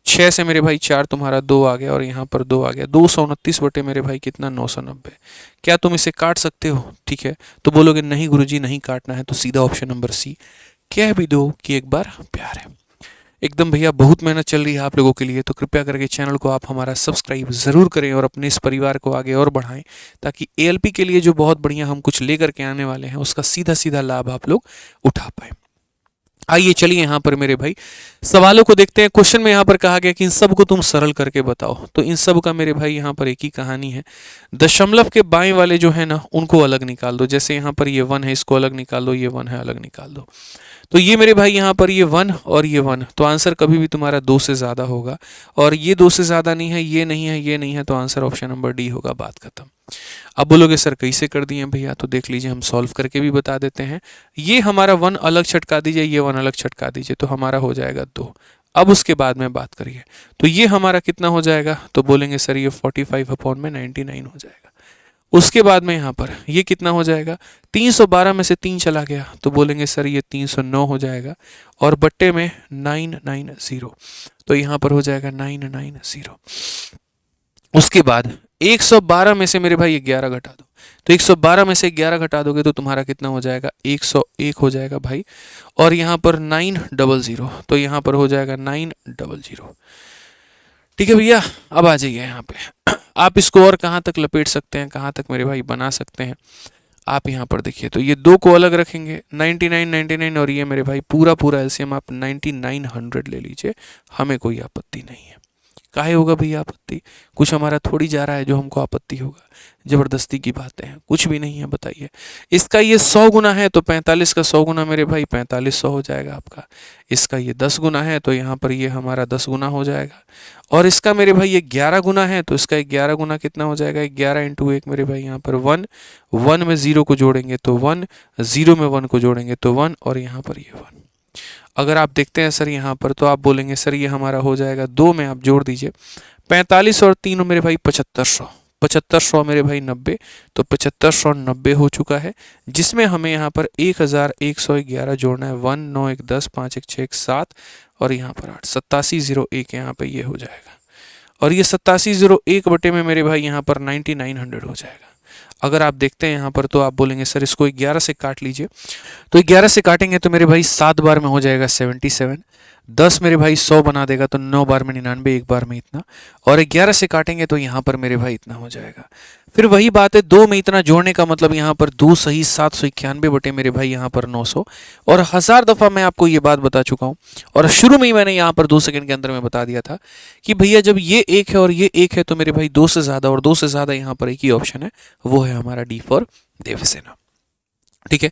6 से मेरे भाई 4 तुम्हारा 2 आ गया, और यहाँ पर 2 आ गया, 229 बटे मेरे भाई कितना 990। क्या तुम इसे काट सकते हो, ठीक है। तो बोलोगे नहीं गुरुजी नहीं काटना है, तो सीधा ऑप्शन नंबर सी कह भी दो कि एक बार प्यार है। एकदम भैया बहुत मेहनत चल रही है आप लोगों के लिए, तो कृपया करके चैनल को आप हमारा सब्सक्राइब ज़रूर करें और अपने इस परिवार को आगे और बढ़ाएं, ताकि एएलपी के लिए जो बहुत बढ़िया हम कुछ लेकर के आने वाले हैं उसका सीधा सीधा लाभ आप लोग उठा पाए। आइए चलिए यहाँ पर मेरे भाई सवालों को देखते हैं। क्वेश्चन में यहाँ पर कहा गया कि इन सब को तुम सरल करके बताओ, तो इन सब का मेरे भाई यहाँ पर एक ही कहानी है। दशमलव के बाएं वाले जो है ना उनको अलग निकाल दो, जैसे यहाँ पर ये 1 है, इसको अलग निकाल दो, ये 1 है अलग निकाल दो, तो ये मेरे भाई यहाँ पर ये 1 और ये 1, तो आंसर कभी भी तुम्हारा 2 से ज़्यादा होगा, और ये 2 से ज़्यादा नहीं है, ये नहीं है, ये नहीं है, तो आंसर ऑप्शन नंबर डी होगा, बात खत्म। अब बोलोगे सर कैसे कर दिए भैया, तो देख लीजिए हम सॉल्व करके भी बता देते हैं। ये हमारा 1 अलग छटका दीजिए, ये 1 अलग छटका दीजिए, तो हमारा हो जाएगा 2। अब उसके बाद में बात करिए तो ये हमारा कितना हो जाएगा, तो बोलेंगे सर ये 45/99 हो जाएगा। उसके बाद में यहाँ पर ये कितना हो जाएगा, 312 में से 3 चला गया, तो बोलेंगे सर ये 309 हो जाएगा, और बट्टे में 990, तो यहाँ पर हो जाएगा 990। उसके बाद 112 में से मेरे भाई 11 घटा दो, तो 112 में से 11 घटा दोगे तो तुम्हारा कितना हो जाएगा 101 हो जाएगा भाई, और यहाँ पर 900, तो यहाँ पर हो जाएगा 900। ठीक है भैया, अब आ जाइए यहाँ पे। आप इसको और कहाँ तक लपेट सकते हैं, कहाँ तक मेरे भाई बना सकते हैं, आप यहाँ पर देखिए तो ये 2 को अलग रखेंगे, 99 99, और ये मेरे भाई पूरा पूरा एलसीएम आप 9900 ले लीजिए, हमें कोई आपत्ति नहीं है। काहे होगा भैया आपत्ति, कुछ हमारा थोड़ी जा रहा है जो हमको आपत्ति होगा, जबरदस्ती की बातें हैं, कुछ भी नहीं है। बताइए, इसका ये 100 गुना है तो 45 का 100 गुना मेरे भाई 4500 हो जाएगा आपका। इसका ये 10 गुना है तो यहाँ पर ये हमारा 10 गुना हो जाएगा, और इसका मेरे भाई ये 11 गुना है तो इसका 11 गुना कितना हो जाएगा, 11 इंटू 1 मेरे भाई यहाँ पर 1, 1 में 0 को जोड़ेंगे तो 1, 0 में 1 को जोड़ेंगे तो 1, और यहाँ पर ये 1। अगर आप देखते हैं सर यहाँ पर तो आप बोलेंगे सर ये हमारा हो जाएगा 2 में आप जोड़ दीजिए 45 और 3 मेरे भाई 7500, 7500 मेरे भाई 90, तो 7590 हो चुका है, जिसमें हमें यहाँ पर 1111 जोड़ना है। 1 9 1 10 5 1 6 1 7 और यहाँ पर 8, 8701 यहाँ पे ये हो जाएगा, और ये 8701 बटे में मेरे भाई यहाँ पर 9900 हो जाएगा। अगर आप देखते हैं यहाँ पर तो आप बोलेंगे सर इसको 11 से काट लीजिए, तो 11 से काटेंगे तो मेरे भाई 7 बार में हो जाएगा 77, 10 मेरे भाई 100 बना देगा तो 9 बार में 99, एक बार में इतना, और 11 से काटेंगे तो यहाँ पर मेरे भाई इतना हो जाएगा। फिर वही बात है, 2 में इतना जोड़ने का मतलब यहाँ पर 2 सही 791 बटे मेरे भाई यहाँ पर 900, और 1000 दफ़ा मैं आपको ये बात बता चुका हूँ, और शुरू में ही मैंने यहाँ पर 2 सेकंड के अंदर में बता दिया था कि भैया जब ये एक है और ये एक है तो मेरे भाई 2 से ज़्यादा, और 2 से ज़्यादा यहाँ पर एक ही ऑप्शन है, वो है हमारा डी फॉर देवसेना। ठीक है,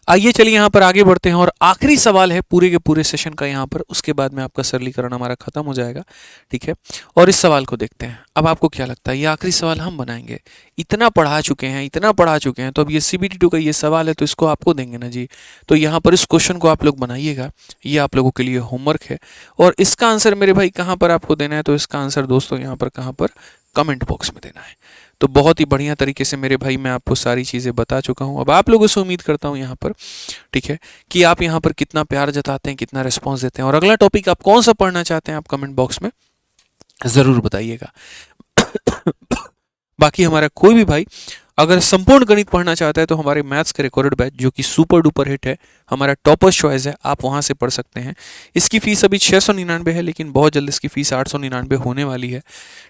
आइए चलिए यहाँ पर आगे बढ़ते हैं, और आखिरी सवाल है पूरे के पूरे सेशन का यहाँ पर, उसके बाद में आपका सरलीकरण हमारा खत्म हो जाएगा। ठीक है, और इस सवाल को देखते हैं। अब आपको क्या लगता है, ये आखिरी सवाल हम बनाएंगे? इतना पढ़ा चुके हैं, इतना पढ़ा चुके हैं, तो अब ये CBT2 का ये सवाल है तो इसको आपको देंगे ना जी। तो यहाँ पर इस क्वेश्चन को आप लोग बनाइएगा, ये आप लोगों के लिए होमवर्क है, और इसका आंसर मेरे भाई कहाँ पर आपको देना है? तो इसका आंसर दोस्तों यहाँ पर कहाँ पर? कमेंट बॉक्स में देना है। तो बहुत ही बढ़िया तरीके से मेरे भाई मैं आपको सारी चीज़ें बता चुका हूँ। अब आप लोगों से उम्मीद करता हूँ यहाँ पर, ठीक है, कि आप यहाँ पर कितना प्यार जताते हैं, कितना रिस्पॉन्स देते हैं, और अगला टॉपिक आप कौन सा पढ़ना चाहते हैं आप कमेंट बॉक्स में ज़रूर बताइएगा। बाकी हमारा कोई भी भाई अगर संपूर्ण गणित पढ़ना चाहता है तो हमारे मैथ्स का रिकॉर्डेड बैच जो कि सुपर डुपर हिट है, हमारा टॉपर्स चॉइस है, आप वहाँ से पढ़ सकते हैं। इसकी फ़ीस अभी 699 है, लेकिन बहुत जल्द इसकी फ़ीस 899 होने वाली है।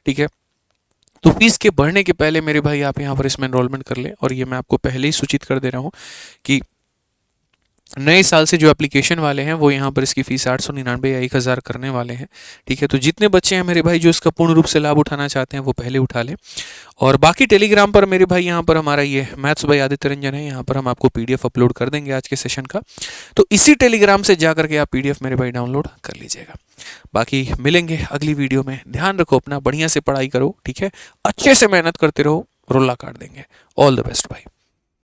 ठीक है, तो फीस के बढ़ने के पहले मेरे भाई आप यहाँ पर इसमें एनरोलमेंट कर लें, और ये मैं आपको पहले ही सूचित कर दे रहा हूँ कि नए साल से जो एप्लीकेशन वाले हैं वो यहाँ पर इसकी फ़ीस 899 या 1000 करने वाले हैं। ठीक है, तो जितने बच्चे हैं मेरे भाई जो इसका पूर्ण रूप से लाभ उठाना चाहते हैं वो पहले उठा लें। और बाकी टेलीग्राम पर मेरे भाई यहाँ पर हमारा ये मैथ्स बाय आदित्य रंजन है, यहाँ पर हम आपको PDF अपलोड कर देंगे आज के सेशन का, तो इसी टेलीग्राम से जा करके आप PDF मेरे भाई डाउनलोड कर लीजिएगा। बाकी मिलेंगे अगली वीडियो में, ध्यान रखो अपना, बढ़िया से पढ़ाई करो, ठीक है, अच्छे से मेहनत करते रहो, रोला काट देंगे। ऑल द बेस्ट भाई।